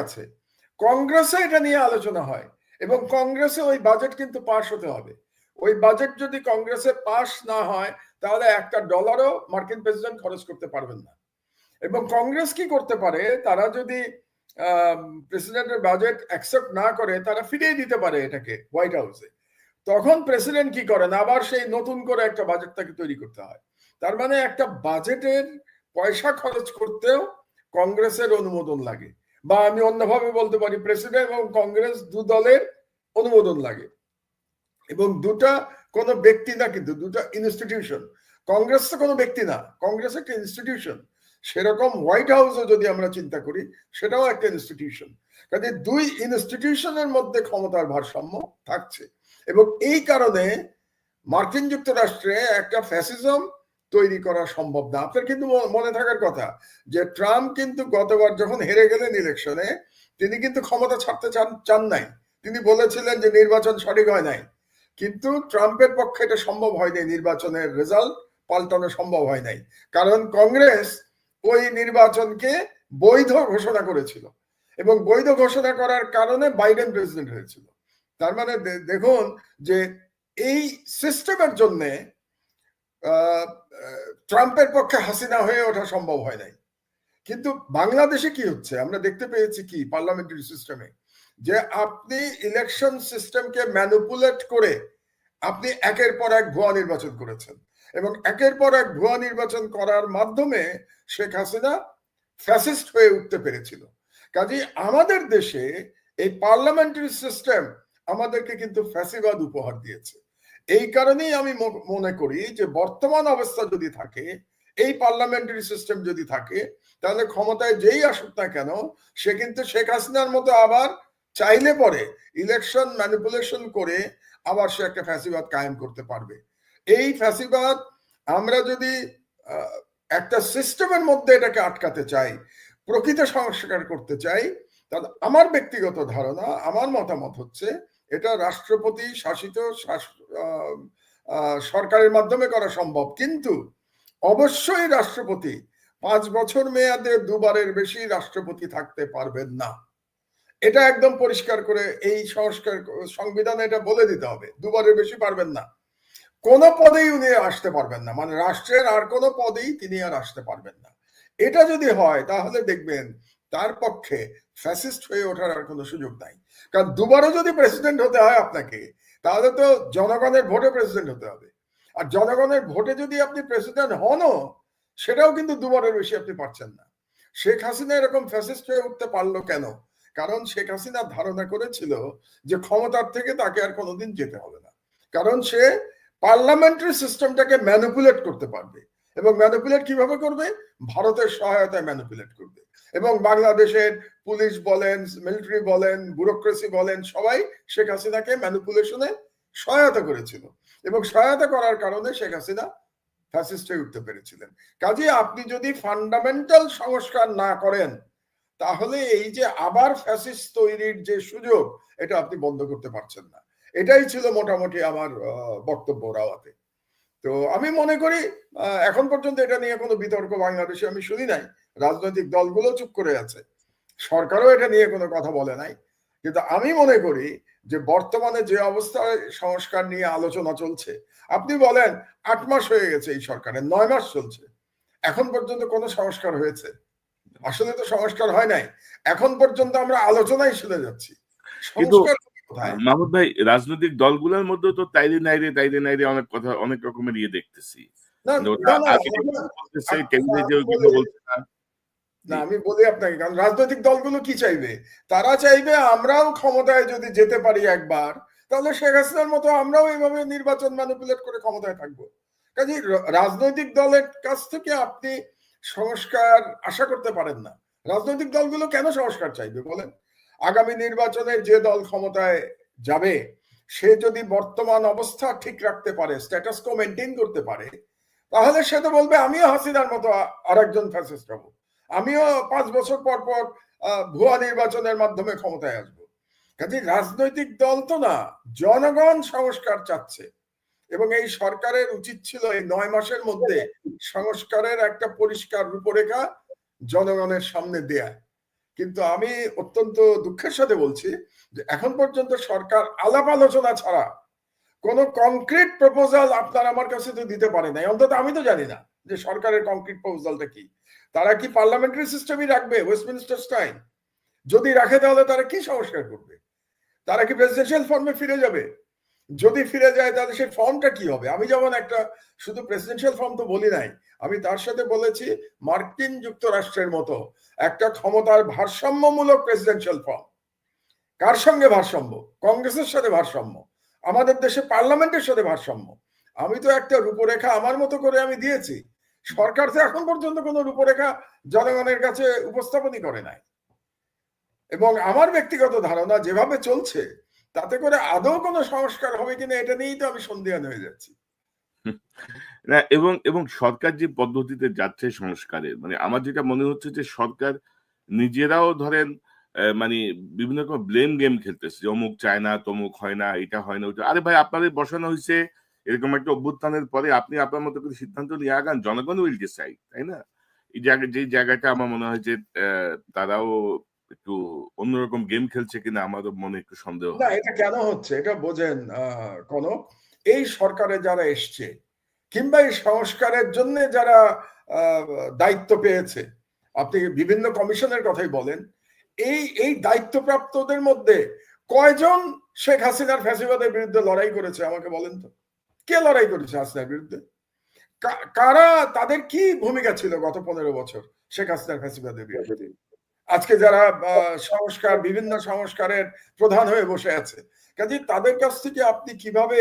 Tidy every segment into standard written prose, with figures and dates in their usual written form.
আছে, কংগ্রেসে এটা নিয়ে আলোচনা হয় এবং কংগ্রেসে ওই বাজেট কিন্তু পাস হতে হবে। ওই বাজেট যদি কংগ্রেসে পাস না হয় তাহলে $1 মার্কিন প্রেসিডেন্ট খরচ করতে পারবেন না। এবং কংগ্রেস কি করতে পারে, তারা যদি প্রেসিডেন্টের বাজেট অ্যাকসেপ্ট না করে তারা ফিরিয়ে দিতে পারে এটাকে হোয়াইট হাউসে। তখন প্রেসিডেন্ট কি করেন, আবার সেই নতুন করে একটা বাজেট তাকে তৈরি করতে হয়। তার মানে একটা বাজেটের পয়সা খরচ করতেও কংগ্রেসের অনুমোদন লাগে, বা আমি অন্যভাবে বলতে পারি প্রেসিডেন্ট এবং কংগ্রেস দু দলের অনুমোদন লাগে। এবং দুটা কোনো ব্যক্তি না, কিন্তু দুটা ইনস্টিটিউশন। কংগ্রেস তো কোনো ব্যক্তি না, কংগ্রেস একটা ইনস্টিটিউশন। সেরকম হোয়াইট হাউসও যদি আমরা চিন্তা করি সেটাও একটা ইনস্টিটিউশন। কাজে দুই ইনস্টিটিউশনের মধ্যে ক্ষমতার ভারসাম্য থাকছে এবং এই কারণে মার্কিন যুক্তরাষ্ট্রে একটা ফ্যাসিজম তৈরি করা সম্ভব না। আপনার কিন্তু মনে থাকার কথা যে ট্রাম্প কিন্তু গতবার যখন হেরে গেলেন ইলেকশনে, তিনি কিন্তু ক্ষমতা ছাড়তে চান নাই। তিনি বলেছিলেন যে নির্বাচন সঠিক হয় নাই, কিন্তু ট্রাম্পের পক্ষে এটা সম্ভব হয়নি, নির্বাচনের রেজাল্ট পাল্টানো সম্ভব হয় নাই, কারণ কংগ্রেস ওই নির্বাচনকে বৈধ ঘোষণা করেছিল এবং বৈধ ঘোষণা করার কারণে বাইডেন প্রেসিডেন্ট হয়েছিল। তার মানে দেখুন যে এই সিস্টেমের জন্য ট্রাম্পের পক্ষে হাসিনা হয়ে ওঠা সম্ভব হয় নাই। কিন্তু বাংলাদেশে কি হচ্ছে আমরা দেখতে পেয়েছি কি পার্লামেন্টারি সিস্টেমে, যে আপনি ইলেকশন সিস্টেমকে ম্যানিপুলেট করে আপনি একের পর এক ভুয়া নির্বাচন করেছেন এবং একের পর এক ভুয়া নির্বাচন করার মাধ্যমে শেখ হাসিনা ফ্যাসিস্ট হয়ে উঠতে পেরেছিল। কাজেই আমাদের দেশে এই পার্লামেন্টারি সিস্টেম আমাদেরকে কিন্তু ফ্যাসিবাদ উপহার দিয়েছে। এই কারণেই আমি মনে করি যে বর্তমান অবস্থা যদি থাকে, এই পার্লামেন্টারি সিস্টেম যদি থাকে, তাহলে ক্ষমতায় যেই আসুক না কেন সে কিন্তু শেখ হাসিনার মতো আবার চাইলে পরে ইলেকশন ম্যানিপুলেশন করে আবার সে একটা ফ্যাসিবাদ কায়েম করতে পারবে। এই ফ্যাসিবাদ আমরা যদি একটা সিস্টেমের মধ্যে এটাকে আটকাতে চাই, প্রকৃত সংস্কার করতে চাই, তাহলে আমার ব্যক্তিগত ধারণা, আমার মতামত হচ্ছে এটা রাষ্ট্রপতি শাসিত সরকারের মাধ্যমে করা সম্ভব, কিন্তু অবশ্যই রাষ্ট্রপতি 5 বছর মেয়াদে দুবারের বেশি রাষ্ট্রপতি থাকতে পারবেন না। এটা একদম পরিষ্কার করে এই সংবিধানে এটা বলে দিতে হবে, দুবারের বেশি পারবেন না। কোন পদেই উনি আসতে পারবেন না, মানে রাষ্ট্রের আর কোন পদেই তিনি আর আসতে পারবেন না। এটা যদি হয় তাহলে দেখবেন তার পক্ষে ফ্যাসিস্ট হয়ে ওঠার আর কোনো সুযোগ নাই। কারণ দুবারও যদি প্রেসিডেন্ট হতে হয় আপনাকে, তাহলে তো জনগণের ভোটে প্রেসিডেন্ট হতে হবে। আর জনগণের ভোটে যদি আপনি প্রেসিডেন্ট হনও, সেটাও কিন্তু দুবারের বেশি আপনি পারছেন না। শেখ হাসিনা এরকম ফ্যাসিস্ট হয়ে উঠতে পারলো কেন? কারণ শেখ হাসিনা ধারণা করেছিল যে ক্ষমতার থেকে তাকে আর কোনোদিন যেতে হবে না, কারণ সে পার্লামেন্টারি সিস্টেমটাকে ম্যানিপুলেট করতে পারবে। এবং ম্যানিপুলেট কিভাবে করবে? ভারতের সহায়তায় ম্যানিপুলেট করবে। এবং বাংলাদেশের পুলিশ বলেন, মিলিটারি বলেন, ব্যুরোক্রেসি বলেন, সবাই শেখ হাসিনাকে ম্যানিপুলেশনে সহায়তা করেছিল এবং সহায়তা করার কারণে শেখ হাসিনা ফ্যাসিস্ট হয়ে উঠতে পেরেছিলেন। কাজে আপনি যদি ফান্ডামেন্টাল সংস্কার না করেন, তাহলে এই যে আবার ফ্যাসিস্ট তৈরির যে সুযোগ, এটা আপনি বন্ধ করতে পারছেন না। এটাই ছিল মোটামুটি আমার বক্তব্য রাওয়াতে। তো আমি মনে করি এখন পর্যন্ত এটা নিয়ে কোনো বিতর্ক বাংলাদেশে আমি শুনি নাই। রাজনৈতিক দলগুলো চুপ করে আছে, সরকারও এটা নিয়ে কোনো কথা বলে নাই। কিন্তু আমি মনে করি যে বর্তমানে যে অবস্থায় সংস্কার নিয়ে আলোচনা চলছে, আপনি বলেন 8 মাস হয়ে গেছে এই সরকারের, 9 মাস চলছে, এখন পর্যন্ত কোনো সংস্কার হয়েছে? আসলে তো সংস্কার হয় নাই, এখন পর্যন্ত আমরা আলোচনায় শুনে যাচ্ছি। সংস্কার কোথায়? মাহমুদ ভাই, রাজনৈতিক দলগুলোর মধ্যে তো তাইরে নাইরে অনেক কথা, অনেক রকমের দেখতেছি। না, আমি বলি আপনাকে, কারণ রাজনৈতিক দলগুলো কি চাইবে? তারা চাইবে আমরাও ক্ষমতায় যদি যেতে পারি একবার, তাহলে শেখ হাসিনার মতো আমরাও এইভাবে নির্বাচন ম্যানিপুলেট করে ক্ষমতায় থাকবো। কাজে রাজনৈতিক দলের কাছ থেকে আপনি সংস্কার আশা করতে পারেন না। রাজনৈতিক দলগুলো কেন সংস্কার চাইবে বলেন? আগামী নির্বাচনে যে দল ক্ষমতায় যাবে, সে যদি বর্তমান অবস্থা ঠিক রাখতে পারে, স্ট্যাটাস কো মেনটেন করতে পারে, তাহলে সে তো বলবে আমিও হাসিনার মতো আরেকজন ফ্যাসিস্ট হব, আমিও 5 বছর পর পর ভুয়া নির্বাচনের মাধ্যমে ক্ষমতায় আসবো। কাজে রাজনৈতিক দল তো না, জনগণ সংস্কার চাচ্ছে এবং এই সরকারের উচিত ছিল এই 9 মাসের মধ্যে সংস্কারের একটা পরিষ্কার রূপরেখা জনগণের সামনে দেয়া। কিন্তু আমি অত্যন্ত দুঃখের সাথে বলছি যে এখন পর্যন্ত সরকার আলাপ আলোচনা ছাড়া কোনো কংক্রিট প্রপোজাল আপনার আমার কাছে তো দিতে পারে নাই, অন্তত আমি তো জানি না যে সরকারের কংক্রিট প্রপোজালটা কি। তারা কি পার্লামেন্টারি সিস্টেমই রাখবে ওয়েস্টমিনিস্টার স্টাইল? যদি রাখে তাহলে তারা কি সংস্কার করবে? তারা কি প্রেসিডেন্সিয়াল ফর্মে ফিরে যাবে? যদি ফিরে যায় তাহলে সেই ফর্মটা কি হবে? আমি যেমন একটা শুধু প্রেসিডেন্সিয়াল ফর্ম তো বলি নাই, আমি তার সাথে বলেছি মার্কিন যুক্তরাষ্ট্রের মতো একটা ক্ষমতার ভারসাম্যমূলক প্রেসিডেন্সিয়াল ফর্ম। কার সঙ্গে ভারসাম্য? কংগ্রেসের সাথে ভারসাম্য, আমাদের দেশে পার্লামেন্টের সাথে ভারসাম্য। আমি তো একটা রূপরেখা আমার মতো করে আমি দিয়েছি, সরকার তো এখন পর্যন্ত কোনো রূপরেখা জনগণের কাছে উপস্থাপনই করে নাই। এবং আমার ব্যক্তিগত ধারণা যেভাবে চলছে তাতে করে আদৌ কোনো সংস্কার হবে কিনা এটা নিয়েই তো আমি সন্দিহান হয়ে যাচ্ছি। না, এবং এবং সরকার যে পদ্ধতিতে যাচ্ছে সংস্কারের, মানে আমার যেটা মনে হচ্ছে যে সরকার নিজেরাও ধরেন মানে বিভিন্ন রকম ব্লেম গেম খেলতেছে যে অমুক চায় না, তমুক হয় না, এটা হয় না, ওটা। আরে ভাই, আপনাদের বসানো হয়েছে এরকম একটা অভ্যুত্থানের পরে, আপনি আপনার মতো করে সিদ্ধান্ত নিয়ে আগান, জনগণ উইল ডিসাইড, তাই না? এই জায়গা, যে জায়গাটা আমার মনে হয় যে তারাও একটু অন্যরকম গেম খেলছে কিনা আমারও মনে একটু সন্দেহ না, হয়। এটা কেন হচ্ছে এটা বোঝেন কনক, এই সরকারে যারা এসছে কিংবা এই সংস্কারের জন্য যারা দায়িত্ব পেয়েছে, আপনি বিভিন্ন কমিশনের কথাই বলেন, এই দায়িত্বপ্রাপ্তদের মধ্যে কয়জন শেখ হাসিনার ফ্যাসিবাদের বিরুদ্ধে লড়াই করেছে আমাকে বলেন তো? কে লড়াই করেছে হাসিনার বিরুদ্ধে? কারা, তাদের কি ভূমিকা ছিল গত 15 বছর শেখ হাসিনার ফ্যাসিবাদের বিরুদ্ধে? আজকে যারা সংস্কার, বিভিন্ন সংস্কারের প্রধান হয়ে বসে আছে, কাজে তাদের কাছ থেকে আপনি কিভাবে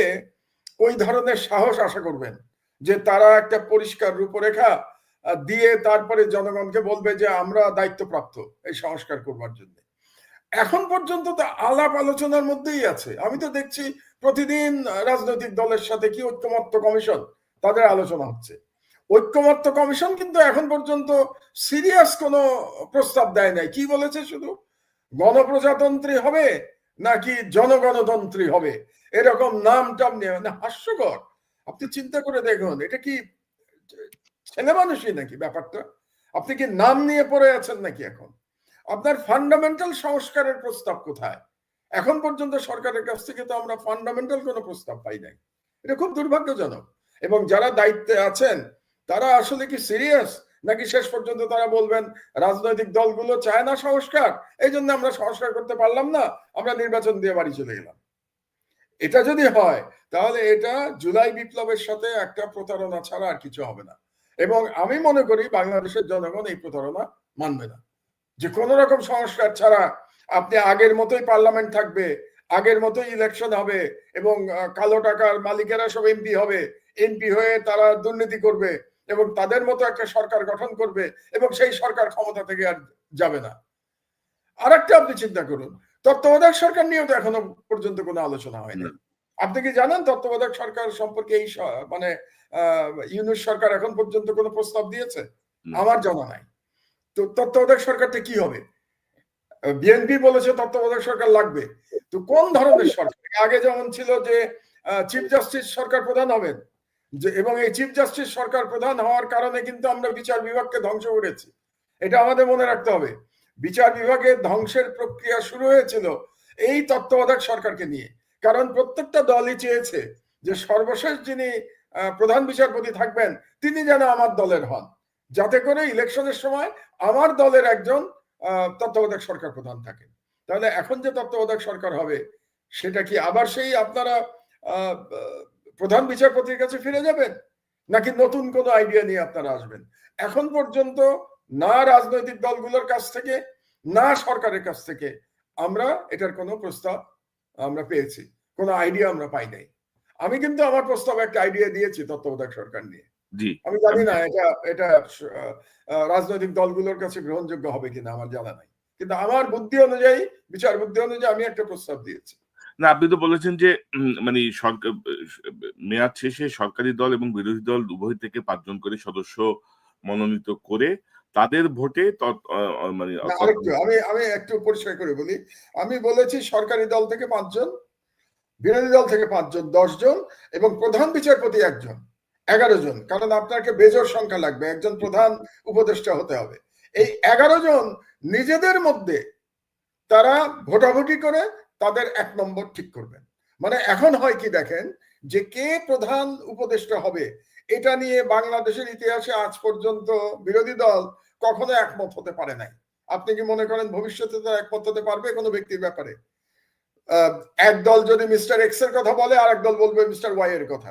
ওই ধরনের সাহস আশা করবেন যে তারা একটা পরিষ্কার রূপরেখা দিয়ে তারপরে জনগণকে বলবে যে আমরা দায়িত্বপ্রাপ্ত এই সংস্কার করবার জন্য? এখন পর্যন্ত তো আলাপ আলোচনার মধ্যেই আছে। আমি তো দেখছি প্রতিদিন রাজনৈতিক দলের সাথে কি ঐক্যমত্য কমিশন, তাদের আলোচনা হচ্ছে। ঐক্যমত্য কমিশন কিন্তু এখন পর্যন্ত সিরিয়াস কোনো প্রস্তাব দেয় নাই। কি বলেছে? শুধু গণপ্রজাতন্ত্রী হবে নাকি জনগণতন্ত্রী হবে, এরকম নাম টাম নিয়ে, মানে হাস্যকর। আপনি চিন্তা করে দেখুন, এটা কি ছেলে মানুষই নাকি ব্যাপারটা? আপনি কি নাম নিয়ে পড়ে আছেন নাকি? এখন আপনার ফান্ডামেন্টাল সংস্কারের প্রস্তাব কোথায়? এখন পর্যন্ত সরকারের কাছ থেকে তো আমরা ফান্ডামেন্টাল কোনো প্রস্তাব পাই নাই। এটা খুব দুর্ভাগ্যজনক। এবং যারা দায়িত্বে আছেন তারা আসলে কি সিরিয়াস, নাকি শেষ পর্যন্ত তারা বলবেন রাজনৈতিক দলগুলো চায় না সংস্কার, এই জন্য আমরা সংস্কার করতে পারলাম না, আমরা নির্বাচন দিয়ে বাড়ি চলে গেলাম? এটা যদি হয় তাহলে এটা জুলাই বিপ্লবের সাথে একটা প্রতারণা ছাড়া আর কিছু হবে না। এবং আমি মনে করি বাংলাদেশের জনগণ এই প্রতারণা মানবে না, যে কোন রকম সংস্কার ছাড়া আপনি আগের মতোই পার্লামেন্ট থাকবে, আগের মতোই ইলেকশন হবে এবং কালো টাকার মালিকেরা সব এমপি হবে, এমপি হয়ে তারা দুর্নীতি করবে এবং তাদের মতো একটা সরকার গঠন করবে এবং সেই সরকার ক্ষমতা থেকে আর যাবে না। আর একটা আপনি চিন্তা করুন, তত্ত্বাবধায়ক সরকার নিয়েও তো এখনো পর্যন্ত কোনো আলোচনা হয়নি। আপনি কি জানেন তত্ত্বাবধায়ক সরকার সম্পর্কে এই মানে ইউনূস সরকার এখন পর্যন্ত কোনো প্রস্তাব দিয়েছে? আমার জানা নাই। তো তত্ত্বাবধায়ক সরকারটা কি হবে? বিএনপি বলেছে তত্ত্বাবধায়ক সরকার লাগবে। তো কোন ধরনের সরকার? আগে যেমন ছিল যে চিফ জাস্টিস সরকার প্রধান হবেন, যে এবং এই চিফ জাস্টিস সরকার প্রধান হওয়ার কারণে কিন্তু আমরা বিচার বিভাগকে ধ্বংস করেছি। এটা আমাদের মনে রাখতে হবে। বিচার বিভাগের ধ্বংসের প্রক্রিয়া শুরু হয়েছিল এই তত্ত্বাবধায়ক সরকারকে নিয়ে। কারণ প্রত্যেকটা দলই চেয়েছে যে সর্বশেষ যিনি প্রধান বিচারপতি থাকবেন তিনি যেন আমার দলের হন, যাতে করে ইলেকশনের সময় আমার দলের একজন তত্ত্বাবধায়ক সরকার প্রধান থাকেন। তাহলে এখন যে তত্ত্বাবধায়ক সরকার হবে সেটা কি আবার সেই আপনারা প্রধান বিচারপতির কাছে ফিরে যাবেন, নাকি নতুন কোনো আইডিয়া নিয়ে আপনারা আসবেন? এখন পর্যন্ত না রাজনৈতিক দলগুলোর কাছ থেকে না সরকারের কাছ থেকে আমরা এটার কোনো প্রস্তাব আমরা পেয়েছি, কোনো আইডিয়া আমরা পাই নাই। আমি কিন্তু আমার প্রস্তাবে একটা আইডিয়া দিয়েছি তত্ত্বাবধায়ক সরকার নিয়ে। আমি জানি না এটা রাজনৈতিক দলগুলোর কাছে গ্রহণযোগ্য হবে কিনা, আমার জানা নাই, কিন্তু আমার বুদ্ধি অনুযায়ী, বিচার বুদ্ধি অনুযায়ী আমি একটা প্রস্তাব দিয়েছি। না, আপনি তো বলেছেন যে মানে সরকার মেয়াদ শেষে সরকারি দল এবং বিরোধী দল উভয় থেকে 5 জন করে সদস্য মনোনীত করে তাদের ভোটে মানে আমি একটু পরিষ্কার করে বলি। আমি বলেছি সরকারি দল থেকে 5 জন, বিরোধী দল থেকে 5 জন, 10 জন এবং প্রধান বিচারপতি 1 জন, 11 জন। কারণ আপনাকে বেজোড় সংখ্যা লাগবে, একজন প্রধান উপদেষ্টা হতে হবে। এই 11 জন নিজেদের মধ্যে তারা ভোটাভুটি করে তাদের 1 নম্বর ঠিক করবেন। মানে এখন হয় কি দেখেন, যে কে প্রধান উপদেষ্টা হবে এটা নিয়ে বাংলাদেশের ইতিহাসে আজ পর্যন্ত বিরোধী দল কখনো একমত হতে পারে নাই। আপনি কি মনে করেন ভবিষ্যতে তারা একমত হতে পারবে কোনো ব্যক্তির ব্যাপারে? এক দল যদি মিস্টার এক্স এর কথা বলে আর এক দল বলবে মিস্টার ওয়াই এর কথা,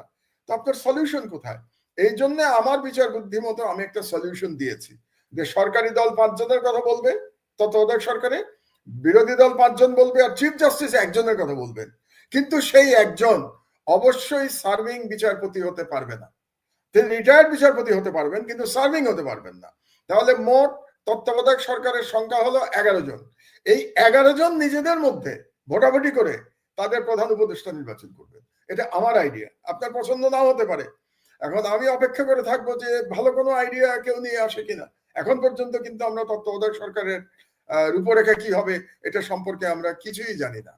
তো আপনার সলিউশন কোথায়? এই জন্য আমার বিচার বুদ্ধি মতো আমি একটা সলিউশন দিয়েছি যে সরকারি দল 5 জনের কথা বলবে তত্ত্বাবধায়ক সরকারে, বিরোধী দল 5 জন বলবে, আর চিফ জাস্টিস একজনের কথা বলবেন। কিন্তু সেই একজন অবশ্যই সার্ভিং বিচারপতি হতে পারবে না। তিনি রিটায়ার্ড বিচারপতি হতে পারবেন কিন্তু সার্ভিং হতে পারবেন না। তাহলে মোট তত্ত্বাবধায়ক সরকারের সংখ্যা হলো 11 জন। এই 11 জন নিজেদের মধ্যে ভোটাভুটি করে তাদের প্রধান উপদেষ্টা নির্বাচন করবেন। এটা আমার আইডিয়া, আপনার পছন্দ নাও হতে পারে। এখন আমি অপেক্ষা করে থাকবো যে ভালো কোনো আইডিয়া কেউ নিয়ে আসে কিনা। এখন পর্যন্ত কিন্তু আমরা তত্ত্বাবধায়ক সরকারের রূপরেখা কি হবে এটা সম্পর্কে আমরা কিছুই জানি না।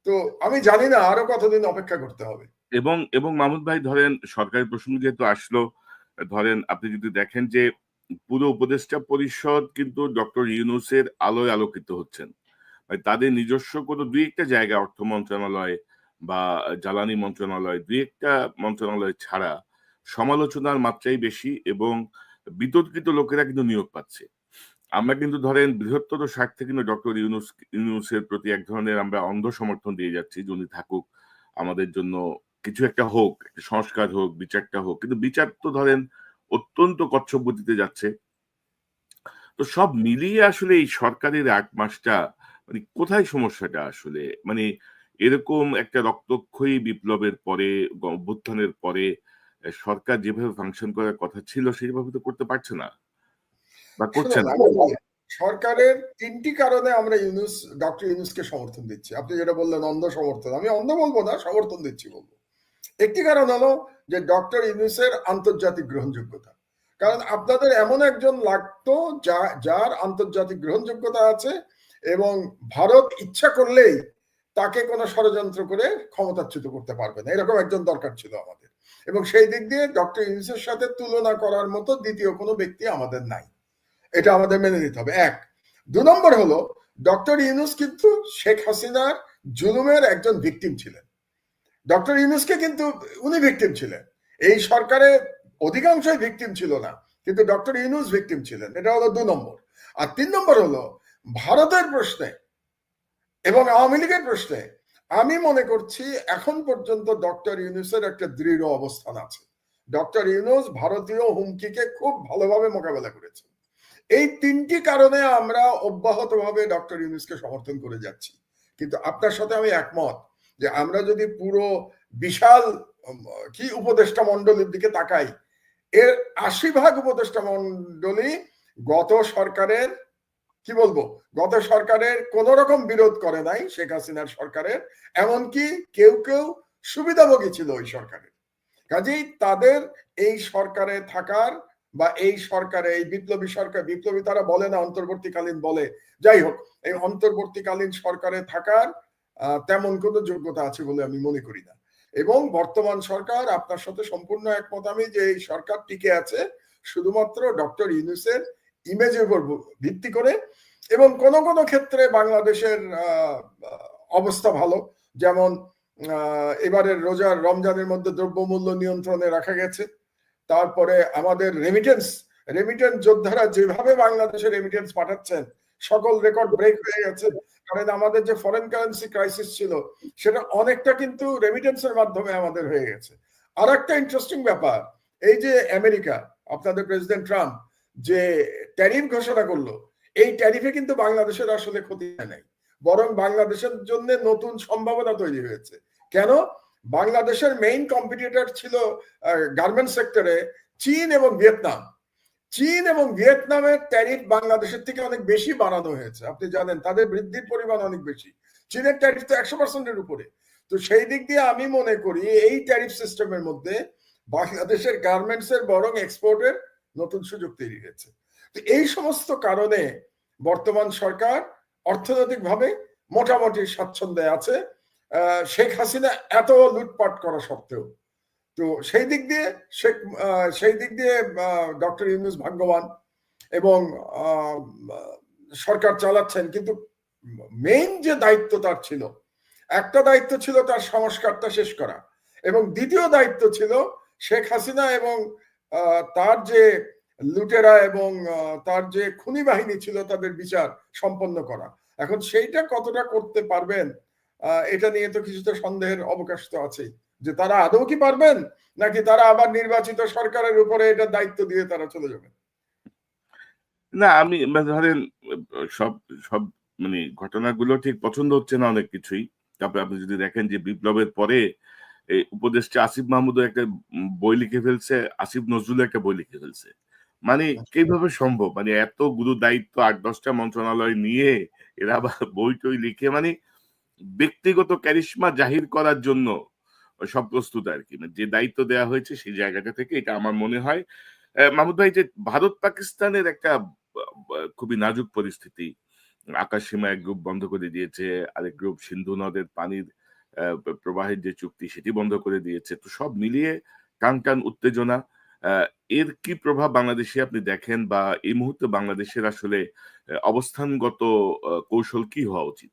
তো আমি জানি না আরো কতদিন অপেক্ষা করতে হবে। এবং এবং মাহমুদ ভাই ধরেন সরকারি প্রসঙ্গ যেহেতু আসলো, ধরেন আপনি যদি দেখেন যে পুরো উপদেষ্টা পরিষদ কিন্তু ডক্টর ইউনূসের আলোয় আলোকিত হচ্ছেন। মানে তাদের নিজস্ব কোনো 2-1টা জায়গা, অর্থ মন্ত্রণালয় বা জ্বালানি মন্ত্রণালয়, 2-1টা মন্ত্রণালয় ছাড়া সমালোচনার মাত্রাই বেশি এবং বিতর্কিত লোকেরা কিন্তু নিয়োগ পাচ্ছে। আমরা কিন্তু ধরেন বৃহত্তর স্বার্থে কিন্তু ডক্টর ইউনূসের প্রতি এক ধরনের আমরা অন্ধ সমর্থন দিয়ে যাচ্ছি যে উনি থাকুক, আমাদের জন্য কিছু একটা হোক, একটা সংস্কার হোক, বিচারটা হোক। কিন্তু বিচার তো ধরেন অত্যন্ত কচ্ছপ গতিতে যাচ্ছে। তো সব মিলিয়ে আসলে এই সরকারের 8 মাসটা মানে কোথায় সমস্যাটা আসলে? মানে এরকম একটা রক্তক্ষয়ী বিপ্লবের পরে, অভ্যুত্থানের পরে সরকার যেভাবে ফাংশন করার কথা ছিল সেভাবে তো করতে পারছে না বা করছে শুনুন, না। সরকারের 3টি কারণে আমরা ডক্টর ইউনূসকে সমর্থন দিচ্ছি। আপনি যেটা বললেন অন্ধ সমর্থন, আমি অন্ধ বলবো না, সমর্থন দিচ্ছি বলবো। একটি কারণ হলো যে ডক্টর ইউনূসের আন্তর্জাতিক গ্রহণযোগ্যতা। কারণ আপনাদের এমন একজন লাগতো যার আন্তর্জাতিক গ্রহণযোগ্যতা আছে এবং ভারত ইচ্ছা করলেই তাকে কোনো ষড়যন্ত্র করে ক্ষমতাচ্যুত করতে পারবে না, এরকম একজন দরকার ছিল আমাদের। এবং সেই দিক দিয়ে ডক্টর ইউনূসের সাথে তুলনা করার মতো দ্বিতীয় কোনো ব্যক্তি আমাদের নাই, এটা আমাদের মেনে নিতে হবে। 1। 2 নম্বর হলো ডক্টর ইউনূস কিন্তু শেখ হাসিনার জুলুমের একজন ভিকটিম ছিলেন। ডক্টর ইউনূসকে কিন্তু উনি ভিকটিম ছিলেন, এই সরকারে অধিকাংশই ভিকটিম ছিল না, কিন্তু ডক্টর ইউনূস ভিকটিম ছিলেন। এটা হলো 2 নম্বর। আর 3 নম্বর হলো ভারতের প্রশ্নে এবং আওয়ামী লীগের প্রশ্নে আমি মনে করছি এখন পর্যন্ত ডক্টর ইউনূসের একটা দৃঢ় অবস্থান আছে। ডক্টর ইউনূস ভারতীয় হুমকিকে খুব ভালোভাবে মোকাবেলা করেছেন। এই 3টি কারণে আমরা অব্যাহতভাবে ডক্টর ইউনূসকে সমর্থন করে যাচ্ছি। কিন্তু আপনার সাথে আমি একমত যে আমরা যদি পুরো বিশাল কি উপদেষ্টা মণ্ডলীর দিকে তাকাই, এর 80% উপদেষ্টা মণ্ডলী গত সরকারের কি বলবো, গত সরকারের কোন রকম বিরোধ করে নাই শেখ হাসিনার সরকারের, এমনকি কেউ কেউ সুবিধাভোগী ছিল ওই সরকারের। কাজেই তাদের এই সরকারে থাকার বা এই সরকারে, এই বিপ্লবী সরকার, বিপ্লবী তারা বলে না, অন্তর্বর্তীকালীন বলে, যাই হোক, এই অন্তর্বর্তীকালীন সরকারে থাকার তেমন কোনো যোগ্যতা আছে বলে আমি মনে করি না। এবং বর্তমান সরকার, আপনার সাথে সম্পূর্ণ একমত আমি যে এই সরকার টিকে আছে শুধুমাত্র ডক্টর ইউনূসের ইমেজের উপর ভিত্তি করে। এবং কোন কোন ক্ষেত্রে বাংলাদেশের অবস্থা ভালো, যেমন এবারের রমজানের মধ্যে দ্রব্যমূল্য নিয়ন্ত্রণে রাখা গেছে। তারপরে আমাদের রেমিটেন্স যোদ্ধারা যেভাবে বাংলাদেশে রেমিটেন্স পাঠাচ্ছেন, সকল রেকর্ড ব্রেক হয়ে গেছে। কারণ আমাদের যে ফরেন কারেন্সি ক্রাইসিস ছিল সেটা অনেকটা কিন্তু রেমিটেন্সের মাধ্যমে আমাদের হয়ে গেছে। আর একটা ইন্টারেস্টিং ব্যাপার, এই যে আমেরিকা, আপনাদের প্রেসিডেন্ট ট্রাম্প যে ট্যারিফ ঘোষণা করলো, এই ট্যারিফে কিন্তু বাংলাদেশের আসলে ক্ষতি নাই, বরং বাংলাদেশের জন্য নতুন সম্ভাবনা তৈরি হয়েছে। কেন? বাংলাদেশের মেইন কম্পিটিটর ছিল গার্মেন্টস সেক্টরে চীন এবং ভিয়েতনাম। চীন এবং ভিয়েতনামের ট্যারিফ বাংলাদেশের থেকে অনেক বেশি বাড়ানো হয়েছে, আপনি জানেন, তাদের বৃদ্ধির পরিমাণ অনেক বেশি। চীনের ট্যারিফ তো 100%-এর উপরে। তো সেই দিক দিয়ে আমি মনে করি এই ট্যারিফ সিস্টেমের মধ্যে বাংলাদেশের গার্মেন্টস এর বরং এক্সপোর্টের নতুন সুযোগ তৈরি হয়েছে। তো এই সমস্ত কারণে বর্তমান সরকার অর্থনৈতিকভাবে মোটামুটি স্বাচ্ছন্দ্যে আছে, শেখ হাসিনা এত লুটপাট করা সত্ত্বেও। তো সেই দিক দিয়ে ডক্টর ইউনূস ভাগ্যবান। এবং সরকার চালাচ্ছেন, কিন্তু মেইন যে দায়িত্ব তার ছিল, একটা দায়িত্ব ছিল তার সংস্কারটা শেষ করা, এবং দ্বিতীয় দায়িত্ব ছিল শেখ হাসিনা এবং তার যে লুটেরা এবং তার যে খুনি বাহিনী ছিল তাদের বিচার সম্পন্ন করা। এখন সেইটা কতটা করতে পারবেন এটা নিয়ে তো কিছুটা সন্দেহের অবকাশ তো আছেই, যে তারা আদৌ কি পারবেন, নাকি তারা আবার নির্বাচিত সরকারের উপরে এটা দায়িত্ব দিয়ে তারা চলে যাবেন। না আমি ধরেন সব সব মানে ঘটনাগুলো ঠিক পছন্দ হচ্ছে না অনেক কিছুই। তারপরে আপনি যদি দেখেন যে বিপ্লবের পরে এই উপদেষ্টা আসিফ মাহমুদও একটা বই লিখে ফেলছে, আসিফ নজরুলও একটা বই লিখে ফেলছে। মানে কিভাবে সম্ভব? মানে এত গুরু দায়িত্ব ৮-১০ টা মন্ত্রণালয় নিয়ে এরা আবার বই-টই লিখে মানে ব্যক্তিগত ক্যারিশমা জাহির করার জন্য সব প্রস্তুত আরকি। মানে যে দায়িত্ব দেয়া হয়েছে সেই জায়গাটা থেকে এটা আমার মনে হয় মাহমুদ ভাই যে ভারত পাকিস্তানের একটা খুবই নাজুক পরিস্থিতি। আকাশসীমা এক গ্রুপ বন্ধ করে দিয়েছে, আরেক গ্রুপ সিন্ধু নদের পানির প্রবাহের যে চুক্তি সেটি বন্ধ করে দিয়েছে। তো সব মিলিয়ে টান উত্তেজনা। আ এর কি প্রভাব বাংলাদেশে আপনি দেখেন বা এই মুহূর্তে বাংলাদেশের আসলে অবস্থানগত কৌশল কি হওয়া উচিত?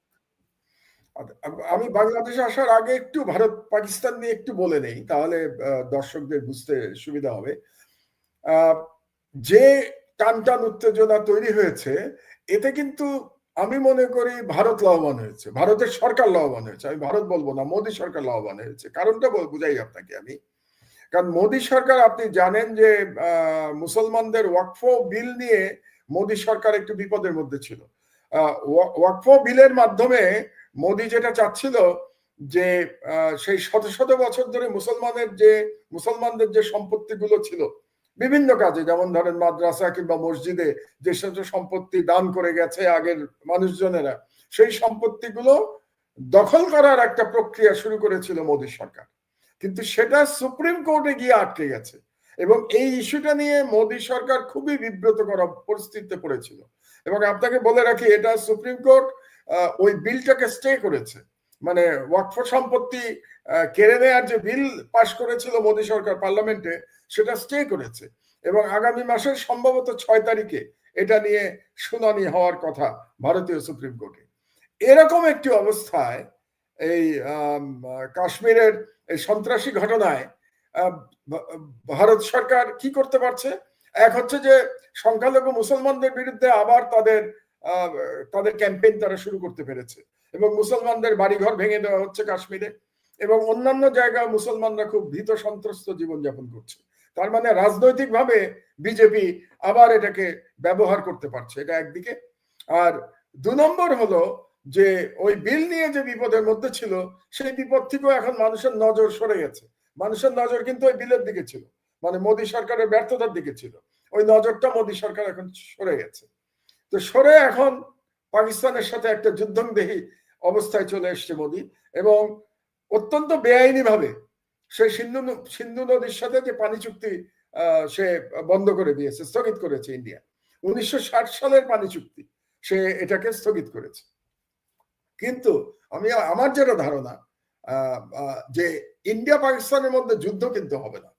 আমি বাংলাদেশে আসার আগে একটু ভারত পাকিস্তান নিয়ে একটু বলে নেই, তাহলে দর্শকদের বুঝতে সুবিধা হবে। যে টান উত্তেজনা তৈরি হয়েছে, এতে কিন্তু আমি মনে করি ভারত লাভবান হয়েছে, ভারতের সরকার লাভবান হয়েছে। আমি ভারত বলবো না, মোদী সরকার লাভবান হয়েছে। কারণটা বুঝাই আপনাকে আমি। কারণ মোদী সরকার, আপনি জানেন যে মুসলমানদের ওয়াকফ বিল নিয়ে মোদী সরকার একটু বিপদের মধ্যে ছিল। ওয়াকফ বিলের মাধ্যমে মোদী যেটা চাচ্ছিল যে সেই শত শত বছর ধরে মুসলমানদের যে সম্পত্তিগুলো ছিল বিভিন্ন কাজে, যেমন ধরেন মাদ্রাসা কিংবা মসজিদে যে সব সম্পত্তি দান করে গেছে আগের মানুষজনেরা, সেই সম্পত্তিগুলো দখল করার একটা প্রক্রিয়া শুরু করেছিল মোদী সরকার, কিন্তু সেটা সুপ্রিম কোর্টে গিয়ে আটকে গেছে। এবং এই ইস্যুটা নিয়ে মোদী সরকার খুবই বিব্রত করা পরিস্থিতিতে পড়েছিল। এবং আপনাকে বলে রাখি, এটা সুপ্রিম কোর্ট ওই বিলটাকে স্টে করেছে, মানে ওয়াকফ সম্পত্তি কেড়ে নেওয়ার যে বিল পাশ করেছিল মোদী সরকার পার্লামেন্টে, সেটা স্টে করেছে। এবং আগামী মাসের সম্ভবত ৬ তারিখে এটা নিয়ে শুনানি হওয়ার কথা ভারতীয় সুপ্রিম কোর্টে। এরকম একটি অবস্থায় এই কাশ্মীরের এই সন্ত্রাসী ঘটনায় ভারত সরকার কি করতে পারছে? এক হচ্ছে যে সংখ্যালঘু মুসলমানদের বিরুদ্ধে আবার তাদের ক্যাম্পেইন তারা শুরু করতে পেরেছে, এবং মুসলমানদের বাড়িঘর ভেঙে দেওয়া হচ্ছে কাশ্মীরে, এবং অন্যান্য জায়গায় মুসলমানরা খুব ভীত সন্ত্রস্ত জীবনযাপন করছে। তার মানে রাজনৈতিকভাবে বিজেপি আবার এটাকে ব্যবহার করতে পারছে, এটা একদিকে। আর ২ নম্বর হলো যে ওই বিল নিয়ে যে বিপদের মধ্যে ছিল, সেই বিপদ থেকেও এখন মানুষের নজর সরে গেছে। মানুষের নজর কিন্তু ওই বিলের দিকে ছিল, মানে মোদী সরকারের ব্যর্থতার দিকে ছিল। ওই নজরটা মোদী সরকার এখন সরে গেছে। তো সরে এখন পাকিস্তানের সাথে একটা যুদ্ধংদেহী অবস্থায় চলে এসছে মোদী, এবং অত্যন্ত বেআইনি ভাবে সে সিন্ধু নদীর সাথে যে পানি চুক্তি সে বন্ধ করে দিয়েছে, স্থগিত করেছে ইন্ডিয়া। ১৯৬০ সালের পানি চুক্তি, সে এটাকে স্থগিত করেছে। কিন্তু আমার যেটা ধারণা যে ইন্ডিয়া পাকিস্তানের মধ্যে যুদ্ধ কিন্তু হবে না।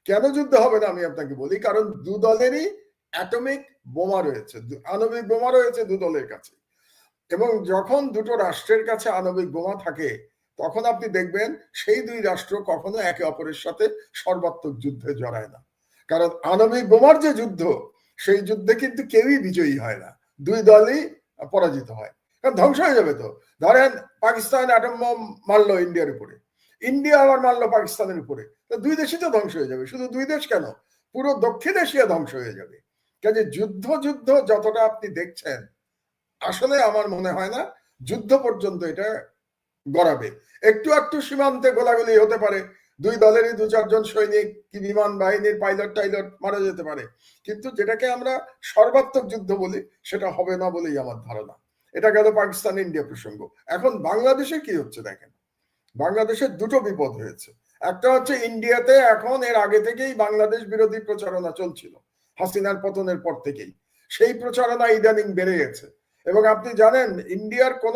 কেন যুদ্ধ হবে না আমি আপনাকে বলি, কারণ দু দলেরই অ্যাটমিক বোমা রয়েছে, আণবিক বোমা রয়েছে দু দলের কাছে। এবং যখন দুটো রাষ্ট্রের কাছে আণবিক বোমা থাকে, তখন আপনি দেখবেন সেই দুই রাষ্ট্র কখনো একে অপরের সাথে সর্বাত্মক যুদ্ধে জড়ায় না। কারণ আণবিক বোমার যে যুদ্ধ, সেই যুদ্ধে কিন্তু কেউই বিজয়ী হয় না, দুই দলই পরাজিত হয়। কারণ ধ্বংস হয়ে যাবে। তো ধরেন পাকিস্তান অ্যাটম বোম মারলো ইন্ডিয়ার উপরে, ইন্ডিয়া আবার মারলো পাকিস্তানের উপরে, তো দুই দেশই তো ধ্বংস হয়ে যাবে। শুধু দুই দেশ কেন, পুরো দক্ষিণ এশিয়া ধ্বংস হয়ে যাবে। কাজে যুদ্ধ যতটা আপনি দেখছেন, আসলে আমার মনে হয় না যুদ্ধ পর্যন্ত এটা গড়াবে। একটু সীমান্তে গোলাগুলি হতে পারে, দুই দলেরই ২-৪ জন সৈনিক কি বিমান বাহিনীর পাইলট মারা যেতে পারে, কিন্তু যেটাকে আমরা সর্বাত্মক যুদ্ধ বলি সেটা হবে না বলেই আমার ধারণা। এটা গেল পাকিস্তান ইন্ডিয়া প্রসঙ্গ। এখন বাংলাদেশে কি হচ্ছে দেখেন, বাংলাদেশের দুটো বিপদ হয়েছে। একটা হচ্ছে ইন্ডিয়াতে এখন এর আগে থেকেই বাংলাদেশ বিরোধী প্রচারণা চলছিল, হাসিনার পতনের পর থেকেই সেই প্রচারণা ইদানিং বেড়ে গেছে। এবং আপনি জানেন ইন্ডিয়ার কোন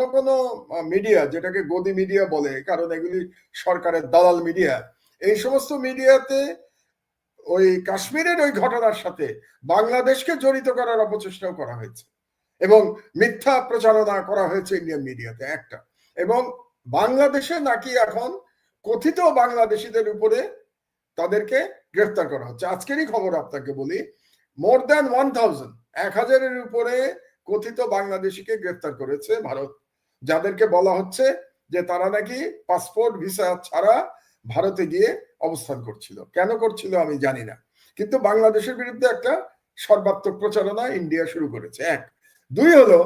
মিডিয়া, যেটাকে গদি মিডিয়া বলে কারণ এগুলি সরকারের দালাল মিডিয়া, এই সমস্ত মিডিয়াতে ওই কাশ্মীরের ওই ঘটনার সাথে বাংলাদেশকে জড়িত করার অপচেষ্টাও করা হয়েছে। এবং মিথ্যা প্রচারণা করা হয়েছে ইন্ডিয়ান মিডিয়াতে একটা। এবং বাংলাদেশে নাকি এখন কথিত বাংলাদেশিদের উপরে তাদেরকে গ্রেফতার করা হচ্ছে। আজকেরই খবর আপনাকে বলি, মোর দ্যান 1000-এর উপরে কথিত বাংলাদেশিকে গ্রেফতার করেছে ভারত, যাদেরকে বলা হচ্ছে যে তারা নাকি পাসপোর্ট ভিসা ছাড়া ভারতে গিয়ে অবস্থান করছিল। কেন করছিল আমি জানি না, কিন্তু বাংলাদেশের বিরুদ্ধে একটা সর্বাত্মক প্রচারণা ইন্ডিয়া শুরু করেছে। এক। দুই হলো,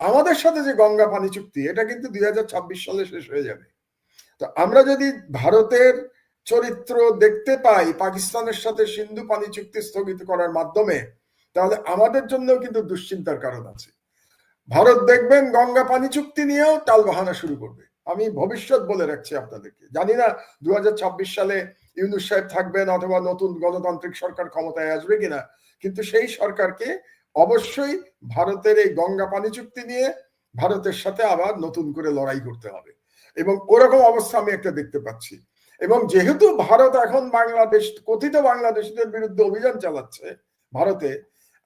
আমাদের সাথে যে গঙ্গা পানি চুক্তি, এটা কিন্তু 2026 সালে শেষ হয়ে যাবে। তো আমরা যদি ভারতের চরিত্র দেখতে পাই পাকিস্তানের সাথে সিন্ধু পানি চুক্তি স্থগিত করার মাধ্যমে, তাহলে আমাদের জন্যও কিন্তু দুশ্চিন্তার কারণ আছে। ভারত দেখবেন গঙ্গা পানি চুক্তি নিয়েও টালবাহানা শুরু করবে। আমি ভবিষ্যৎ বলে রাখছি আপনাদেরকে। জানি না 2026 সালে ইউনূস সাহেব থাকবেন অথবা নতুন গণতান্ত্রিক সরকার ক্ষমতায় আসবে কিনা, কিন্তু সেই সরকারকে অবশ্যই ভারতের এই গঙ্গা পানি চুক্তি নিয়ে ভারতের সাথে আবার নতুন করে লড়াই করতে হবে। এবং ওরকম অবস্থা আমি একটা দেখতে পাচ্ছি। এবং যেহেতু ভারত এখন বাংলাদেশ, কথিত বাংলাদেশিদের বিরুদ্ধে অভিযান চালাচ্ছে ভারতে,